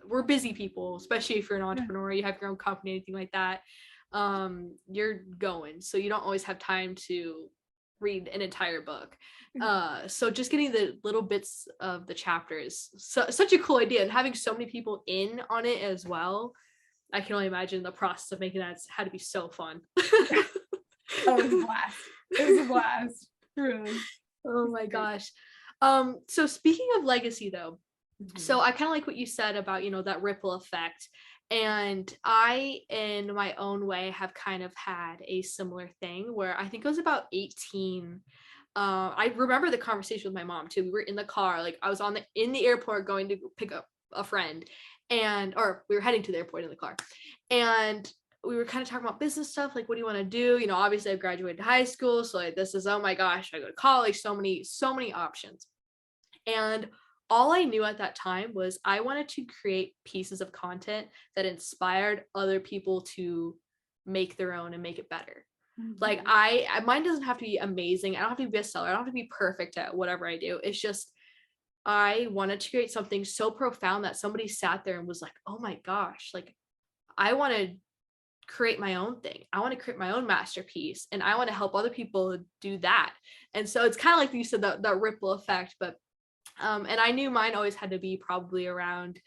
Speaker 2: we're busy people, especially if you're an entrepreneur, you have your own company, anything like that, you're going, so you don't always have time to read an entire book. So just getting the little bits of the chapters, such a cool idea, and having so many people in on it as well. I can only imagine the process of making that had to be so fun.
Speaker 3: Oh, it was a blast. It was a blast. Really.
Speaker 2: Oh my gosh. So speaking of legacy though, so I kind of like what you said about, you know, that ripple effect. And I, in my own way, have kind of had a similar thing where I think I was about 18. I remember the conversation with my mom too. We were in the car, like I was in the airport going to pick up a friend, or we were heading to the airport in the car, and we were kind of talking about business stuff, like what do you want to do? You know, obviously I graduated high school, so like this is, oh my gosh, I go to college, so many options. And all I knew at that time was I wanted to create pieces of content that inspired other people to make their own and make it better. Like mine doesn't have to be amazing. I don't have to be a bestseller. I don't have to be perfect at whatever I do. It's just I wanted to create something so profound that somebody sat there and was like, oh my gosh, like I want to create my own thing. I want to create my own masterpiece, and I want to help other people do that. And so it's kind of like you said, that ripple effect. But and I knew mine always had to be probably around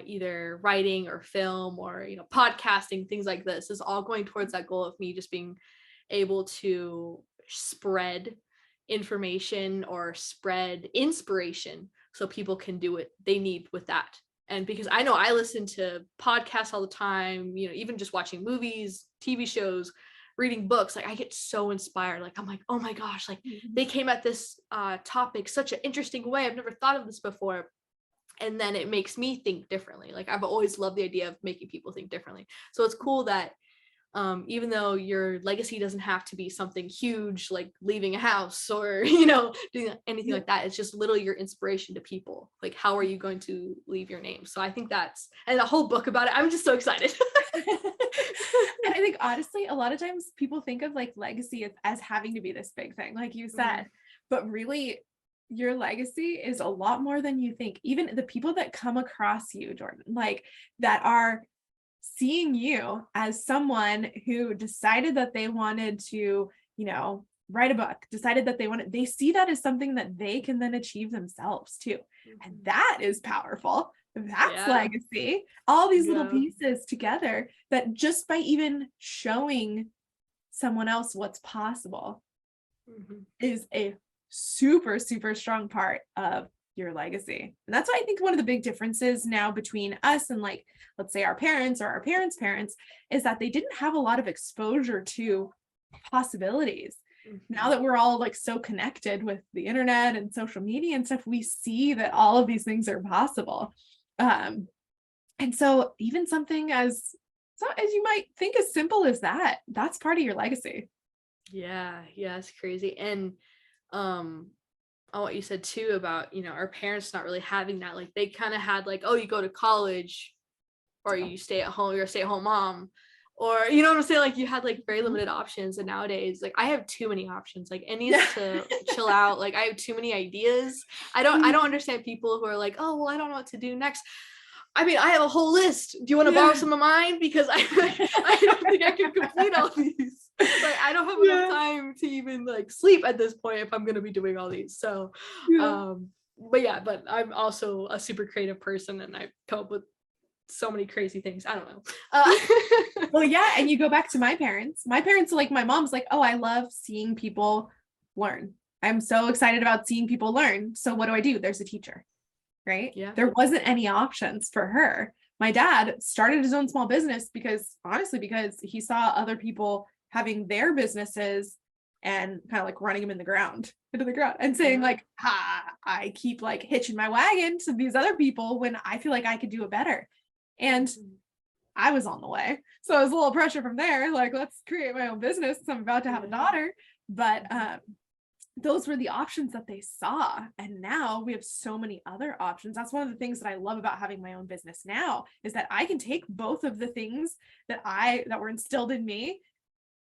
Speaker 2: either writing or film or, you know, podcasting, things like this, is all going towards that goal of me just being able to spread information or spread inspiration so people can do what they need with that. And because I know I listen to podcasts all the time, you know, even just watching movies, TV shows, reading books, like I get so inspired. Like I'm like, oh my gosh, like they came at this topic such an interesting way. I've never thought of this before. And then it makes me think differently. Like I've always loved the idea of making people think differently. So it's cool that even though your legacy doesn't have to be something huge, like leaving a house or, you know, doing anything like that, it's just literally your inspiration to people. Like, how are you going to leave your name? So I think and a whole book about it. I'm just so excited.
Speaker 3: And I think honestly, a lot of times people think of like legacy as having to be this big thing, like you said, but really your legacy is a lot more than you think. Even the people that come across you, Jordan, like that are seeing you as someone who decided that they wanted to, you know, write a book, decided that they see that as something that they can then achieve themselves too. And that is powerful. That's legacy. All these little pieces together that just by even showing someone else what's possible is a super, super strong part of your legacy. And that's why I think one of the big differences now between us and, like, let's say our parents or our parents' parents, is that they didn't have a lot of exposure to possibilities. Now that we're all like so connected with the internet and social media and stuff, we see that all of these things are possible. And so even something as you might think as simple as that, that's part of your legacy.
Speaker 2: Yeah, it's crazy. And on what you said too about, you know, our parents not really having that, like they kind of had like, oh, you go to college or you stay at home, you're a stay-at-home mom, or, you know what I'm saying? Like you had like very limited options. And nowadays, like I have too many options. Like it needs to chill out. Like I have too many ideas. I don't understand people who are like, oh, well, I don't know what to do next. I mean, I have a whole list. Do you want to borrow some of mine? Because I don't think I can complete all these. Like I don't have enough time to even like sleep at this point if I'm going to be doing all these. So, but I'm also a super creative person and I come up with so many crazy things. I don't know.
Speaker 3: Well, yeah. And you go back to my parents, like my mom's like, oh, I love seeing people learn. I'm so excited about seeing people learn. So what do? There's a teacher, right? Yeah. There wasn't any options for her. My dad started his own small business because he saw other people having their businesses and kind of like running them into the ground and saying like, I keep like hitching my wagon to these other people when I feel like I could do it better. And I was on the way. So it was a little pressure from there. Like, let's create my own business. I'm about to have a daughter. But those were the options that they saw. And now we have so many other options. That's one of the things that I love about having my own business now, is that I can take both of the things that were instilled in me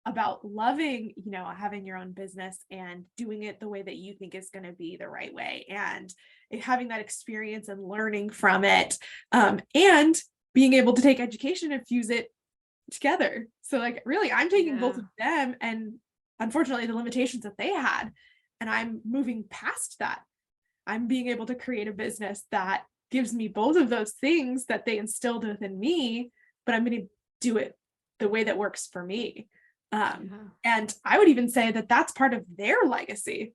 Speaker 3: about loving, you know, having your own business and doing it the way that you think is going to be the right way, and having that experience and learning from it, and being able to take education and fuse it together. So like really I'm taking both of them and unfortunately the limitations that they had, and I'm moving past that. I'm being able to create a business that gives me both of those things that they instilled within me, but I'm going to do it the way that works for me.
Speaker 2: Yeah.
Speaker 3: And I would even say that that's part of their legacy,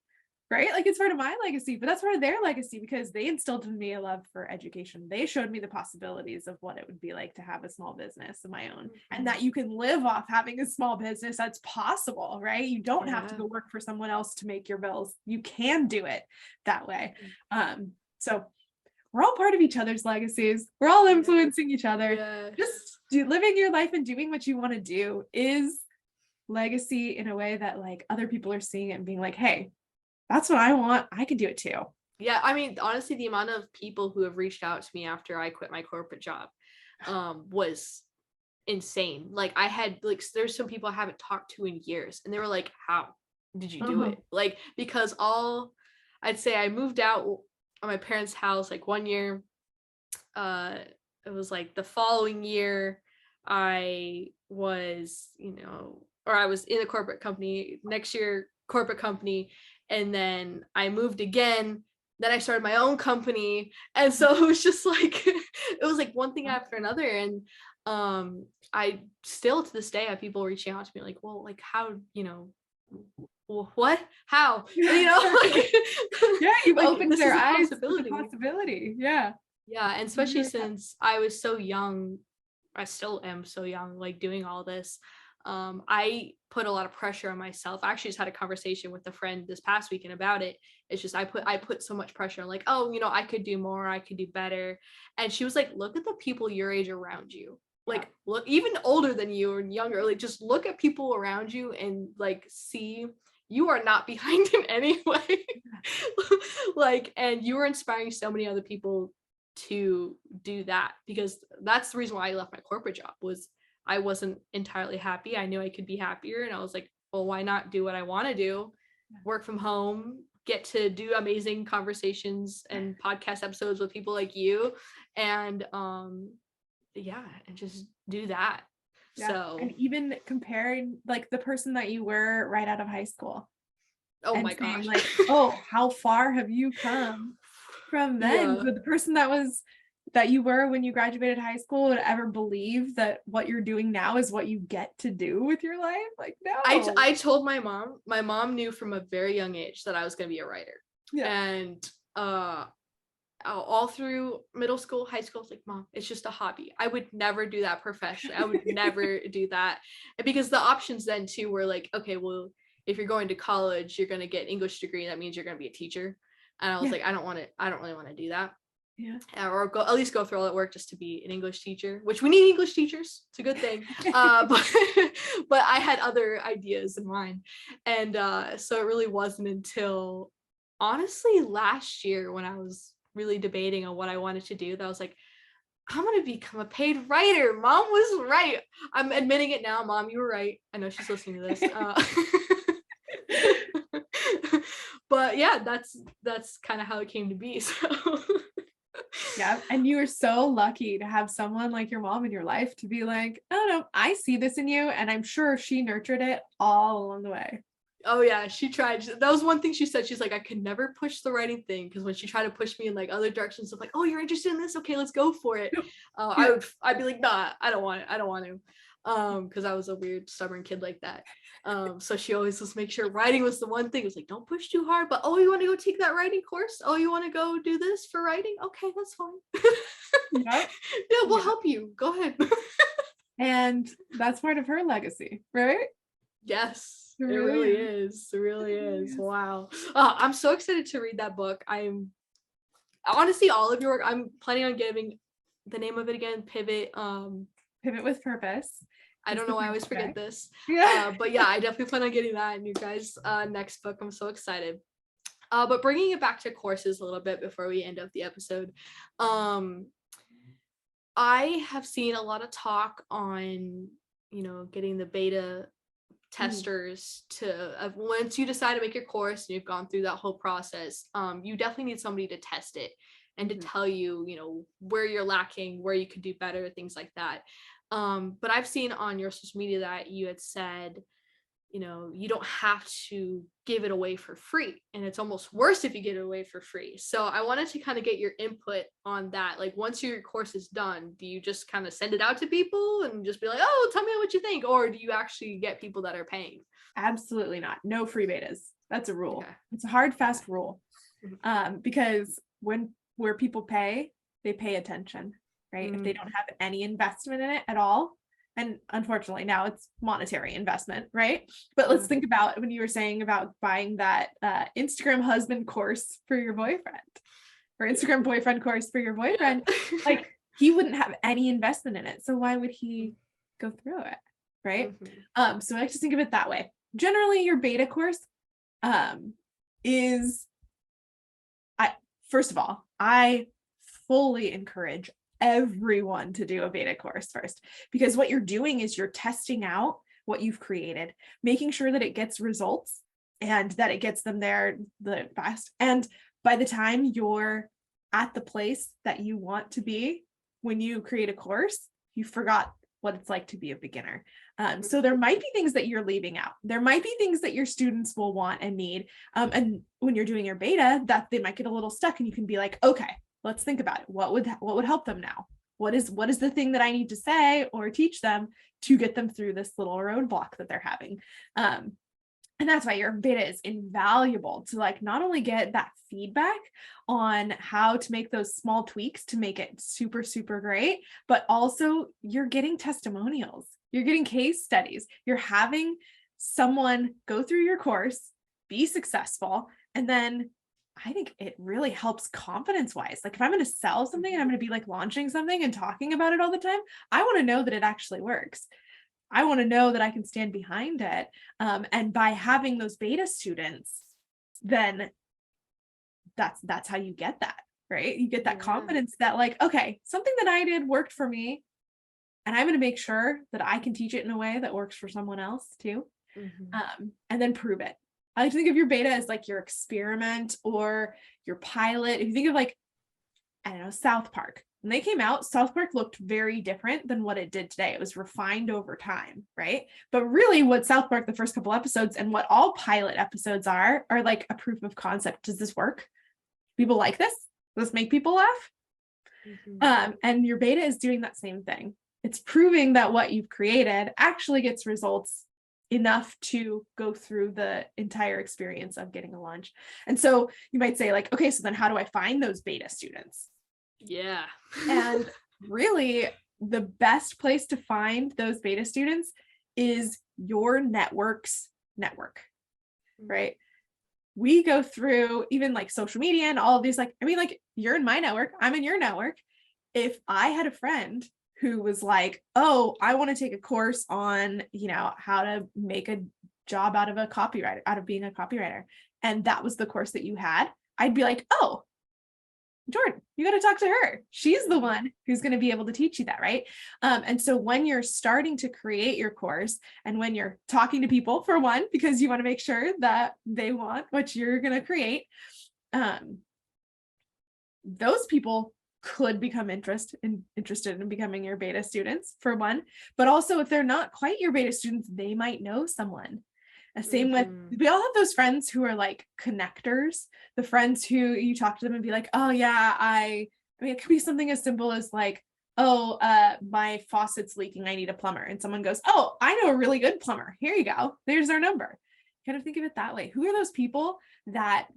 Speaker 3: right? Like it's part of my legacy, but that's part of their legacy because they instilled in me a love for education. They showed me the possibilities of what it would be like to have a small business of my own, and that you can live off having a small business. That's possible, right? You don't have to go work for someone else to make your bills. You can do it that way. So we're all part of each other's legacies. We're all influencing each other.
Speaker 2: Yes.
Speaker 3: Just living your life and doing what you want to do is legacy in a way that like other people are seeing it and being like, hey, that's what I want. I can do it too.
Speaker 2: Yeah, I mean, honestly, the amount of people who have reached out to me after I quit my corporate job was insane. Like I had like there's some people I haven't talked to in years, and they were like, how did you do it? Like, because I'd say I moved out of my parents' house like one year. It was like the following year I was, or I was in a corporate company, next year corporate company, and then I moved again. Then I started my own company, and so it was just like it was like one thing after another. And I still to this day have people reaching out to me like, well, like how, well, what, how, like,
Speaker 3: yeah, you've
Speaker 2: like,
Speaker 3: opened their eyes to the
Speaker 2: possibility.
Speaker 3: possibility. Yeah,
Speaker 2: and especially since I was so young, I still am so young, like doing all this. I put a lot of pressure on myself. I actually just had a conversation with a friend this past weekend about it. It's just I put so much pressure, like, oh, I could do more, I could do better. And she was like, look at the people your age around you. Like, look, even older than you and younger, like just look at people around you and like see you are not behind in any way. Like, and you are inspiring so many other people to do that, because that's the reason why I left my corporate job. Was I wasn't entirely happy. I knew I could be happier, and I was like, well, why not do what I want to do? Work from home, get to do amazing conversations and podcast episodes with people like you, and and just do that.
Speaker 3: Yeah.
Speaker 2: So,
Speaker 3: and even comparing like the person that you were right out of high school.
Speaker 2: Oh
Speaker 3: and
Speaker 2: my
Speaker 3: saying,
Speaker 2: gosh.
Speaker 3: like, oh, how far have you come from then?
Speaker 2: Yeah.
Speaker 3: But the person that you were when you graduated high school would ever believe that what you're doing now is what you get to do with your life? Like, no.
Speaker 2: I told my mom knew from a very young age that I was going to be a writer.
Speaker 3: Yeah.
Speaker 2: And all through middle school, high school, it's like, Mom, it's just a hobby. I would never do that professionally. I would never do that. Because the options then too were like, okay, well, if you're going to college, you're going to get an English degree. That means you're going to be a teacher. And I was like, I don't really want to do that.
Speaker 3: Yeah.
Speaker 2: Or at least go through all that work just to be an English teacher, which we need English teachers. It's a good thing. But I had other ideas in mind. And so it really wasn't until honestly last year when I was really debating on what I wanted to do that I was like, I'm going to become a paid writer. Mom was right. I'm admitting it now. Mom, you were right. I know she's listening to this. But yeah, that's kind of how it came to be. So
Speaker 3: yeah, and you are so lucky to have someone like your mom in your life to be like, oh no, I see this in you, and I'm sure she nurtured it all along the way.
Speaker 2: Oh yeah, she tried. That was one thing she said. She's like, I could never push the writing thing, because when she tried to push me in like other directions of like, oh, you're interested in this? Okay, let's go for it. I'd be like, nah, I don't want to. Because I was a weird, stubborn kid like that. So she always was make sure writing was the one thing. It was like, don't push too hard, but oh, you want to go take that writing course? Oh, you want to go do this for writing? Okay, that's fine.
Speaker 3: Yep.
Speaker 2: Yeah, we'll help you. Go ahead.
Speaker 3: And that's part of her legacy, right?
Speaker 2: Yes,
Speaker 3: It
Speaker 2: it
Speaker 3: really
Speaker 2: really
Speaker 3: is.
Speaker 2: is. It really is. Wow. I'm so excited to read that book. I'm honestly all of your work. I'm planning on giving the name of it again, Pivot.
Speaker 3: Pivot with Purpose.
Speaker 2: I don't know why I always forget this.
Speaker 3: Yeah.
Speaker 2: But yeah, I definitely plan on getting that in you guys' next book. I'm so excited. But bringing it back to courses a little bit before we end up the episode. I have seen a lot of talk on, getting the beta testers to once you decide to make your course and you've gone through that whole process, you definitely need somebody to test it and to tell you, where you're lacking, where you could do better, things like that. But I've seen on your social media that you had said you know, you don't have to give it away for free. And it's almost worse if you give it away for free. So I wanted to kind of get your input on that. Like, once your course is done, do you just kind of send it out to people and just be like, oh, tell me what you think? Or do you actually get people that are paying?
Speaker 3: Absolutely not. No free betas. That's a rule.
Speaker 2: Okay.
Speaker 3: It's a hard, fast rule.
Speaker 2: Mhm.
Speaker 3: Because where people pay, they pay attention, right? If they don't have any investment in it at all, and unfortunately now it's monetary investment, right? But let's think about when you were saying about buying that Instagram husband course for your boyfriend, or Instagram boyfriend course for your boyfriend. Like, he wouldn't have any investment in it, so why would he go through it, right? So I like to think of it that way. Generally, your beta course is, first of all, I fully encourage everyone to do a beta course first, because what you're doing is you're testing out what you've created, making sure that it gets results and that it gets them there the fast. And by the time you're at the place that you want to be, when you create a course, you forgot what it's like to be a beginner. So there might be things that you're leaving out. There might be things that your students will want and need. And when you're doing your beta, that they might get a little stuck, and you can be like, okay, let's think about it. What would help them now? What is the thing that I need to say or teach them to get them through this little roadblock that they're having? And that's why your beta is invaluable, to like not only get that feedback on how to make those small tweaks to make it super, super great, but also you're getting testimonials, you're getting case studies, you're having someone go through your course, be successful, and then I think it really helps confidence wise. Like, if I'm going to sell something and I'm going to be like launching something and talking about it all the time, I want to know that it actually works. I want to know that I can stand behind it. And by having those beta students, then that's how you get that, right? You get that confidence that like, okay, something that I did worked for me, and I'm going to make sure that I can teach it in a way that works for someone else too. And then prove it. I like to think of your beta as like your experiment or your pilot. If you think of like, I don't know, South Park. When they came out, South Park looked very different than what it did today. It was refined over time, right? But really what South Park, the first couple episodes, and what all pilot episodes are like a proof of concept. Does this work? People like this? Does this make people laugh? And your beta is doing that same thing. It's proving that what you've created actually gets results enough to go through the entire experience of getting a launch. And so you might say like, okay, so then how do I find those beta students?
Speaker 2: Yeah.
Speaker 3: And really the best place to find those beta students is your network's network, right? We go through even like social media and all of these, like, I mean, like, you're in my network, I'm in your network. If I had a friend who was like, oh, I want to take a course on, you know, how to make a job out of a copywriter, out of being a copywriter, and that was the course that you had, I'd be like, oh, Jordan, you got to talk to her. She's the one who's going to be able to teach you that, right? And so when you're starting to create your course, and when you're talking to people, for one, because you want to make sure that they want what you're going to create, those people could become interested in becoming your beta students, for one. But also, if they're not quite your beta students, they might know someone. Same with, we all have those friends who are like connectors, the friends who you talk to them and be like, oh yeah, I mean, it could be something as simple as like, oh, my faucet's leaking, I need a plumber. And someone goes, oh, I know a really good plumber. Here you go. There's their number. Kind of think of it that way. Who are those people that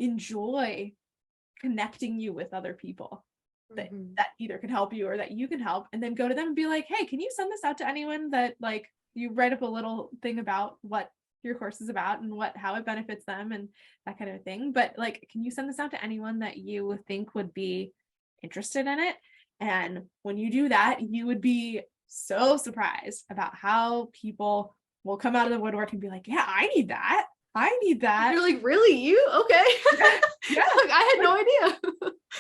Speaker 3: enjoy connecting you with other people that either can help you or that you can help, and then go to them and be like, hey, can you send this out to anyone that like, you write up a little thing about what your course is about and how it benefits them and that kind of thing. But like, can you send this out to anyone that you think would be interested in it? And when you do that, you would be so surprised about how people will come out of the woodwork and be like, yeah, I need that. I need that.
Speaker 2: You're like, really? You? Okay.
Speaker 3: Yeah.
Speaker 2: Like, I had no idea.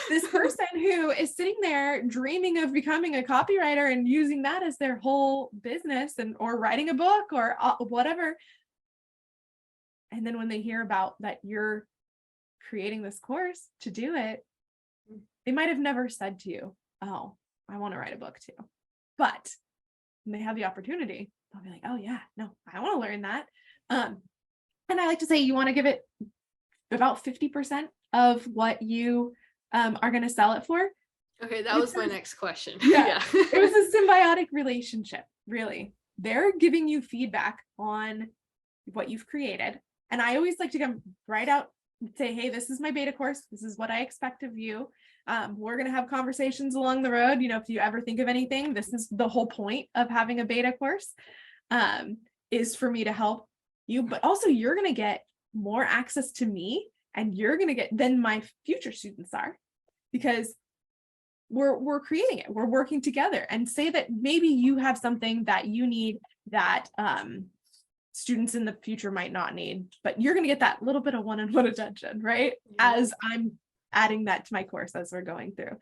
Speaker 3: This person who is sitting there dreaming of becoming a copywriter and using that as their whole business, and or writing a book or whatever. And then when they hear about that you're creating this course to do it, they might have never said to you, oh, I want to write a book too. But when they have the opportunity, I'll be like, oh yeah, no, I want to learn that. And I like to say you want to give it about 50% of what you are going to sell it for.
Speaker 2: Okay, that was my next question.
Speaker 3: Yeah. It was a symbiotic relationship, really. They're giving you feedback on what you've created. And I always like to come right out and say, hey, this is my beta course. This is what I expect of you. We're going to have conversations along the road. You know, if you ever think of anything, this is the whole point of having a beta course, is for me to help you, but also you're going to get more access to me, and you're going to get than my future students are, because we're creating it. We're working together. And say that maybe you have something that you need that students in the future might not need, but you're going to get that little bit of one-on-one attention, right?
Speaker 2: Yeah.
Speaker 3: As I'm adding that to my course as we're going through.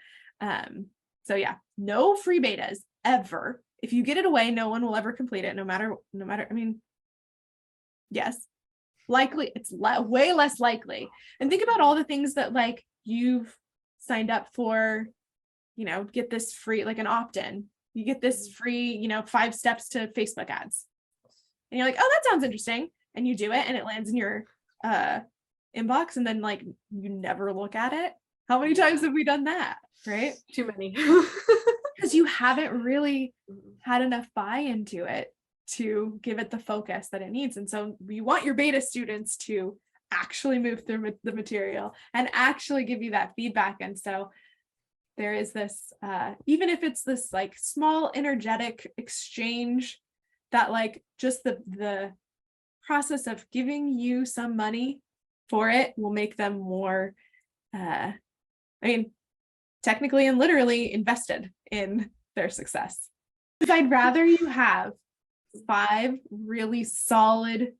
Speaker 3: So yeah, no free betas ever. If you get it away, no one will ever complete it, no matter, I mean, yes, likely it's way less likely. And think about all the things that like you've signed up for, you know, get this free, like an opt-in, you get this free, you know, 5 steps to Facebook ads. And you're like, oh, that sounds interesting. And you do it and it lands in your inbox, and then like you never look at it. How many times have we done that? Right?
Speaker 2: Too many.
Speaker 3: Because you haven't really had enough buy-in to it to give it the focus that it needs. And so we want your beta students to actually move through the material and actually give you that feedback. And so there is this, even if it's this like small energetic exchange, that like just the process of giving you some money for it will make them more, I mean, technically and literally invested in their success. Because I'd rather you have 5 really solid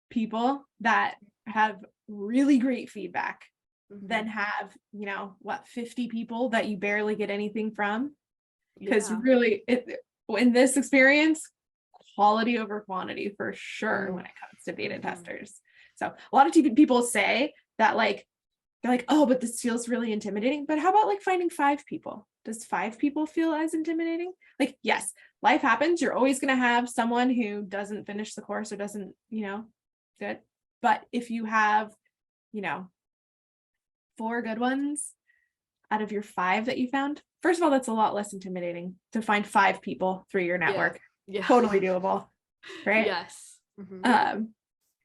Speaker 3: people that have really great feedback than have, you know, what, 50 people that you barely get anything from. Because really, in this experience, quality over quantity for sure when it comes to beta testers. So a lot of people say that like, they're like, oh, but this feels really intimidating. But how about like finding 5 people? Does 5 people feel as intimidating? Like, yes, life happens. You're always going to have someone who doesn't finish the course or doesn't, you know, good. But if you have, you know, 4 good ones out of your 5 that you found, first of all, that's a lot less intimidating to find 5 people through your network.
Speaker 2: Yeah.
Speaker 3: Totally doable, right?
Speaker 2: Yes.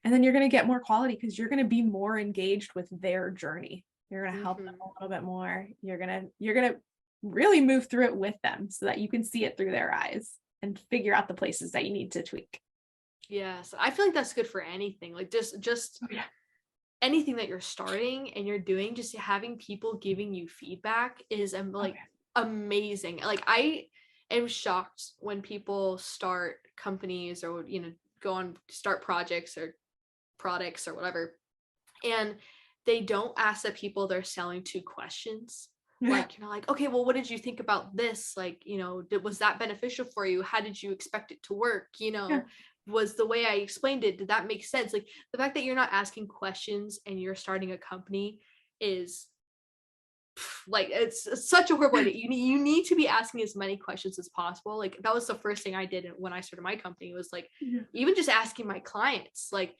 Speaker 3: And then you're going to get more quality because you're going to be more engaged with their journey. You're going to help them a little bit more. You're going to really move through it with them so that you can see it through their eyes and figure out the places that you need to tweak.
Speaker 2: Yes, I feel like that's good for anything. Like just anything that you're starting and you're doing, just having people giving you feedback is amazing. Like I am shocked when people start companies or, you know, go on start projects or products or whatever, and they don't ask the people they're selling to questions. Like, you know, like, okay, well, what did you think about this? Like, you know, was that beneficial for you? How did you expect it to work? You know, was the way I explained it, did that make sense? Like the fact that you're not asking questions and you're starting a company is like, it's such a horrible idea. You need to be asking as many questions as possible. Like that was the first thing I did when I started my company. It was like, even just asking my clients, like,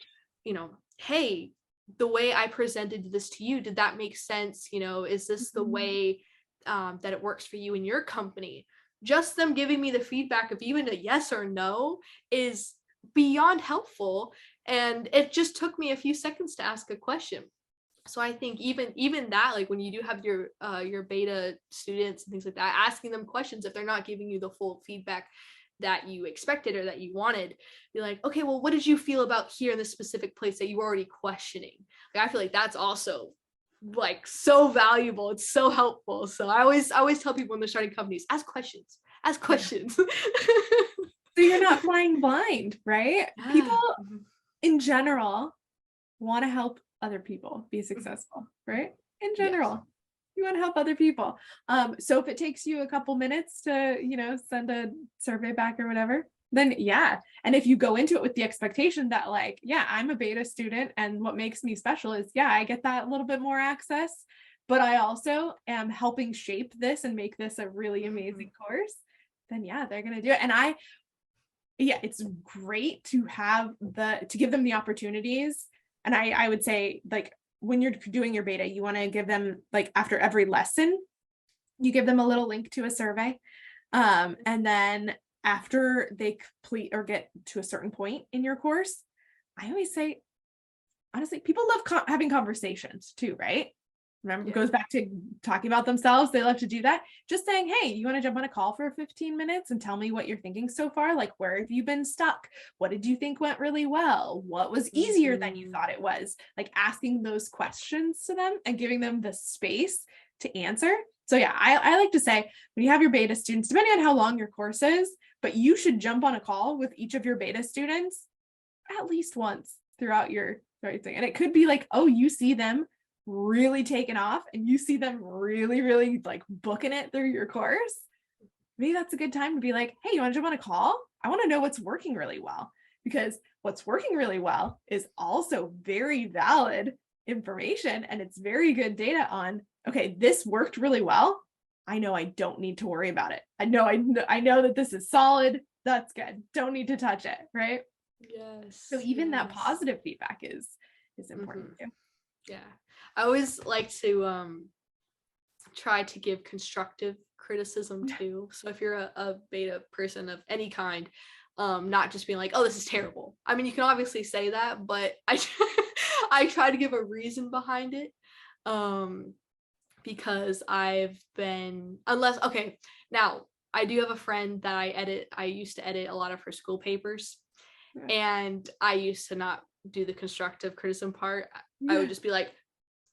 Speaker 2: you know, hey, the way I presented this to you, did that make sense? You know, is this the way that it works for you in your company? Just them giving me the feedback of even a yes or no is beyond helpful. And it just took me a few seconds to ask a question. So I think even that, like when you do have your beta students and things like that, asking them questions if they're not giving you the full feedback that you expected or that you wanted, be like, okay, well, what did you feel about here in this specific place that you were already questioning? Like I feel like that's also like so valuable. It's so helpful. So I always tell people when they're starting companies, ask questions. So
Speaker 3: you're not flying blind, right? People in general want to help other people be successful, right? In general, you want to help other people. So if it takes you a couple minutes to, you know, send a survey back or whatever, then yeah. And if you go into it with the expectation that like, yeah, I'm a beta student and what makes me special is, yeah, I get that little bit more access, but I also am helping shape this and make this a really amazing course, then yeah, they're going to do it. And yeah, it's great to give them the opportunities. And I would say, like, when you're doing your beta, you want to give them, like, after every lesson, you give them a little link to a survey. And then after they complete or get to a certain point in your course, I always say, honestly, people love having conversations too, right? Remember, it goes back to talking about themselves. They love to do that. Just saying, hey, you want to jump on a call for 15 minutes and tell me what you're thinking so far? Like, where have you been stuck? What did you think went really well? What was easier than you thought it was? Like, asking those questions to them and giving them the space to answer. So yeah, I like to say, when you have your beta students, depending on how long your course is, but you should jump on a call with each of your beta students at least once throughout your thing. And it could be like, oh, you see them really taken off and you see them really, really like booking it through your course. Maybe that's a good time to be like, hey, you want to jump on a call? I want to know what's working really well, because what's working really well is also very valid information, and it's very good data on, okay, this worked really well. I know I don't need to worry about it. I know that this is solid. That's good. Don't need to touch it, right?
Speaker 2: Yes.
Speaker 3: So even that positive feedback is important too.
Speaker 2: Yeah. I always like to try to give constructive criticism too. So if you're a beta person of any kind, not just being like, oh, this is terrible. I mean, you can obviously say that, but I try to give a reason behind it. Because I've been, now I do have a friend that I used to edit a lot of her school papers, and I used to not do the constructive criticism part. I would just be like,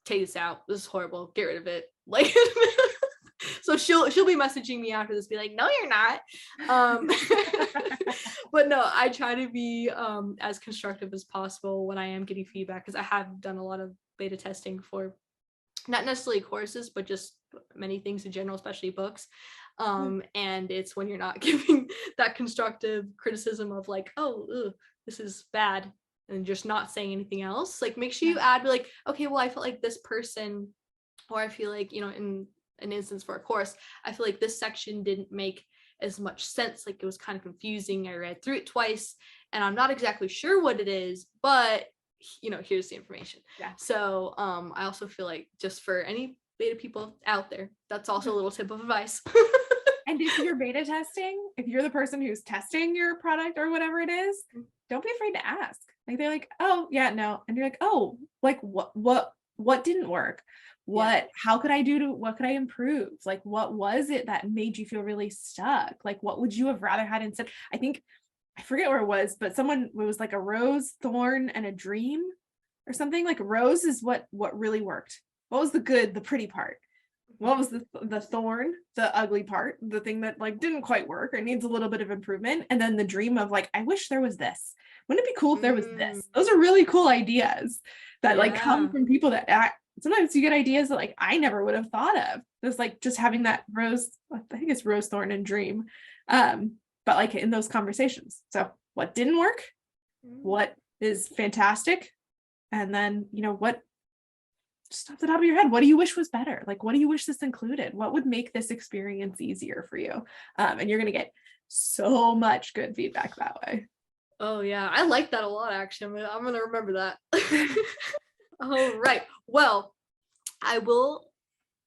Speaker 2: take this out, this is horrible, get rid of it, like. So she'll be messaging me after this, be like, no, you're not. But no, I try to be as constructive as possible when I am getting feedback, because I have done a lot of beta testing for not necessarily courses, but just many things in general, especially books. And it's when you're not giving that constructive criticism of like, oh, ugh, this is bad, and just not saying anything else. Like, make sure you add, like, okay, well, I felt like this person, or I feel like, in an instance for a course, I feel like this section didn't make as much sense. Like, it was kind of confusing. I read through it twice and I'm not exactly sure what it is, but here's the information. Yeah. So I also feel like, just for any beta people out there, that's also a little tip of advice.
Speaker 3: And if you're beta testing, if you're the person who's testing your product or whatever it is, don't be afraid to ask. Like, they're like, oh yeah, no. And you're like, oh, like what didn't work? How could what could I improve? Like, what was it that made you feel really stuck? Like, what would you have rather had instead? I forget where it was, but it was like a rose, thorn, and a dream or something. Like, rose is what really worked. What was the pretty part? What was the thorn, the ugly part, the thing that like didn't quite work or needs a little bit of improvement? And then the dream of like, I wish there was this. Wouldn't it be cool if there was this? Those are really cool ideas that like come from people that sometimes you get ideas that like I never would have thought of. There's like just having that rose, I think it's rose, thorn, and dream. But like in those conversations. So what didn't work? What is fantastic? And then, what, just off the top of your head, what do you wish was better? Like, what do you wish this included? What would make this experience easier for you? And you're going to get so much good feedback that way.
Speaker 2: Oh yeah, I like that a lot, actually. I'm going to remember that. All right. Well, I will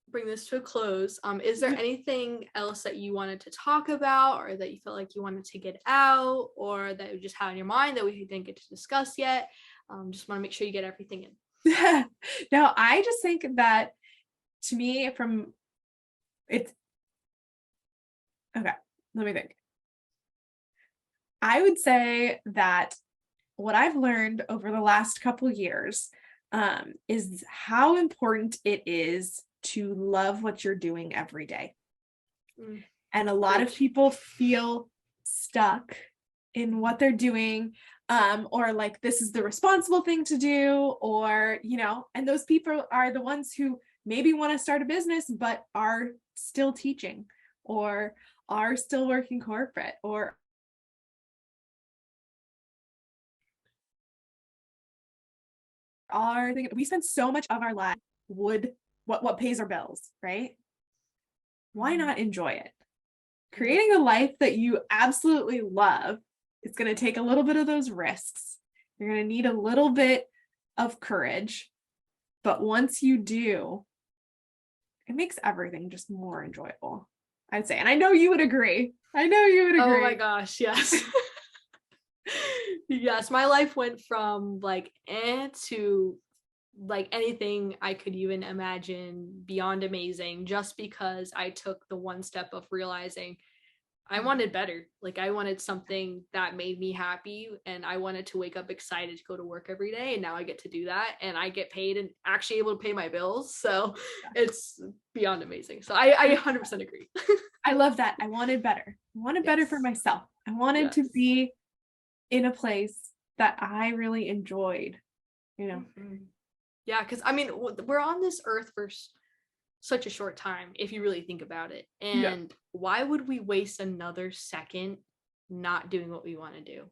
Speaker 2: bring this to a close. Is there anything else that you wanted to talk about, or that you felt like you wanted to get out, or that you just had in your mind that we didn't get to discuss yet? Just want to make sure you get everything in.
Speaker 3: No, I just think that, to me, okay, let me think. I would say that what I've learned over the last couple years is how important it is to love what you're doing every day. And a lot of people feel stuck in what they're doing, or like, this is the responsible thing to do, or, and those people are the ones who maybe want to start a business, but are still teaching, or are still working corporate, or we spend so much of our life what pays our bills, right? Why not enjoy it? Creating a life that you absolutely love It's going to take a little bit of those risks. You're going to need a little bit of courage. But once you do, it makes everything just more enjoyable, I'd say. And I know you would agree.
Speaker 2: Oh my gosh, yes. Yes, my life went from like to like anything I could even imagine beyond amazing, just because I took the one step of realizing I wanted better. Like I wanted something that made me happy, and I wanted to wake up excited to go to work every day. And now I get to do that, and I get paid and actually able to pay my bills. So it's beyond amazing. So I 100% agree.
Speaker 3: I love that. I wanted better. I wanted better for myself. I wanted to be in a place that I really enjoyed, you know?
Speaker 2: Yeah, because I mean, we're on this earth for such a short time, if you really think about it. And why would we waste another second not doing what we want to do?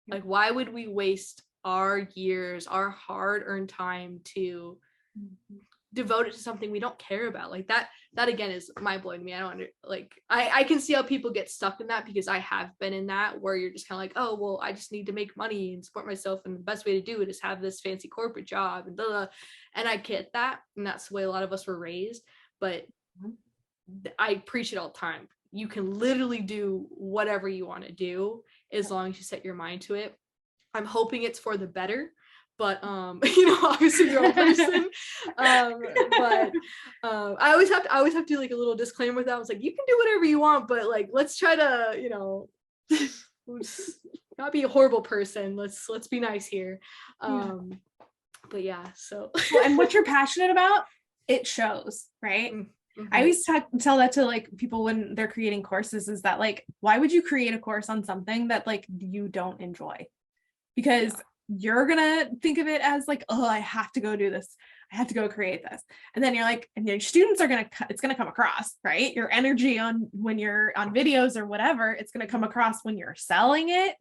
Speaker 2: Like, why would we waste our years, our hard-earned time to devote it to something we don't care about? Like that again is mind-blowing to me. I can see how people get stuck in that, because I have been in that, where you're just kind of like, oh well, I just need to make money and support myself, and the best way to do it is have this fancy corporate job and blah, blah. And I get that, and that's the way a lot of us were raised. But I preach it all the time. You can literally do whatever you want to do as long as you set your mind to it. I'm hoping it's for the better, but obviously you're a person. But I always have to like a little disclaimer with that. I was like, you can do whatever you want, but like let's try to not be a horrible person. Let's be nice here. But yeah, so
Speaker 3: and what you're passionate about, it shows, right? I always tell that to like people when they're creating courses, is that like, why would you create a course on something that like you don't enjoy? Because you're gonna think of it as like, oh, I have to go do this, I have to go create this, and then you're like, and your students are it's gonna come across, right? Your energy on when you're on videos or whatever, it's gonna come across when you're selling it.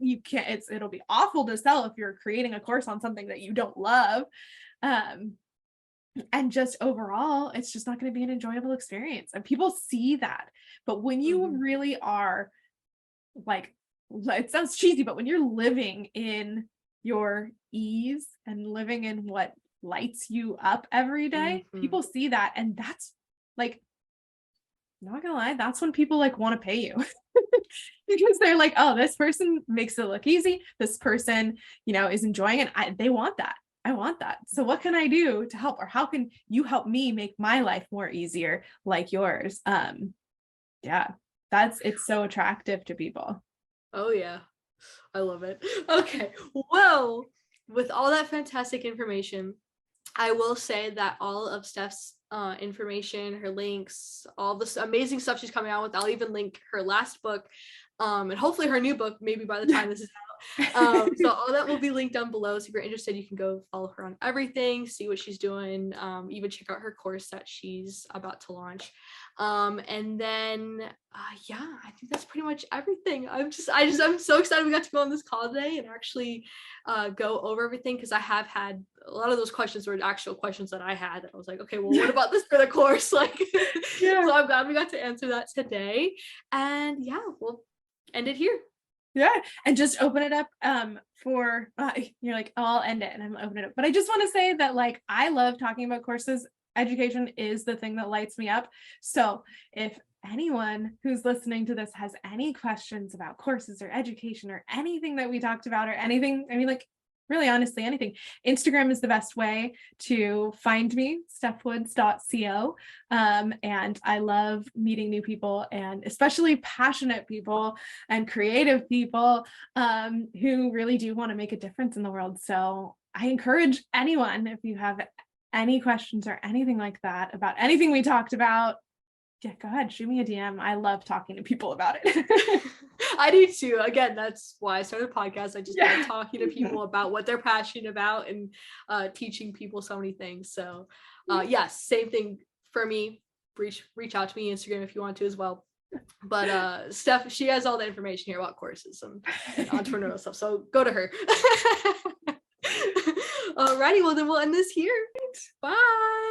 Speaker 3: It'll be awful to sell if you're creating a course on something that you don't love. And just overall, it's just not going to be an enjoyable experience. And people see that. But when you really are like, it sounds cheesy, but when you're living in your ease and living in what lights you up every day, people see that. And that's like, not gonna lie, that's when people like want to pay you. Because they're like, oh, this person makes it look easy. This person, is enjoying it. They want that. I want that. So what can I do to help, or how can you help me make my life more easier like yours? It's so attractive to people.
Speaker 2: Oh yeah, I love it. Okay, well, with all that fantastic information, I will say that all of Steph's information, her links, all this amazing stuff she's coming out with, I'll even link her last book, and hopefully her new book, maybe by the time this is out. So all that will be linked down below. So if you're interested, you can go follow her on everything, see what she's doing, even check out her course that she's about to launch. And then I think that's pretty much everything. I'm so excited we got to go on this call today and actually go over everything, because I have had a lot of those questions were actual questions that I had. I was like, okay, well, what about this for the course? So I'm glad we got to answer that today. And we'll end it here.
Speaker 3: And just open it up for you're like, oh, I'll end it, and I'm opening it up. But I just want to say that like, I love talking about courses. Education is the thing that lights me up. So if anyone who's listening to this has any questions about courses or education or anything that we talked about, or anything, I mean, like, really honestly, anything, Instagram is the best way to find me, stephwoods.co. And I love meeting new people, and especially passionate people and creative people who really do want to make a difference in the world. So I encourage anyone, if you have any questions or anything like that about anything we talked about, go ahead, shoot me a DM. I love talking to people about it.
Speaker 2: I do too. Again, that's why I started a podcast. I just love talking to people about what they're passionate about, and teaching people so many things. So yes, same thing for me. Reach out to me on Instagram if you want to as well. But Steph, she has all the information here about courses and entrepreneurial stuff. So go to her. Alrighty, well then we'll end this here. Bye.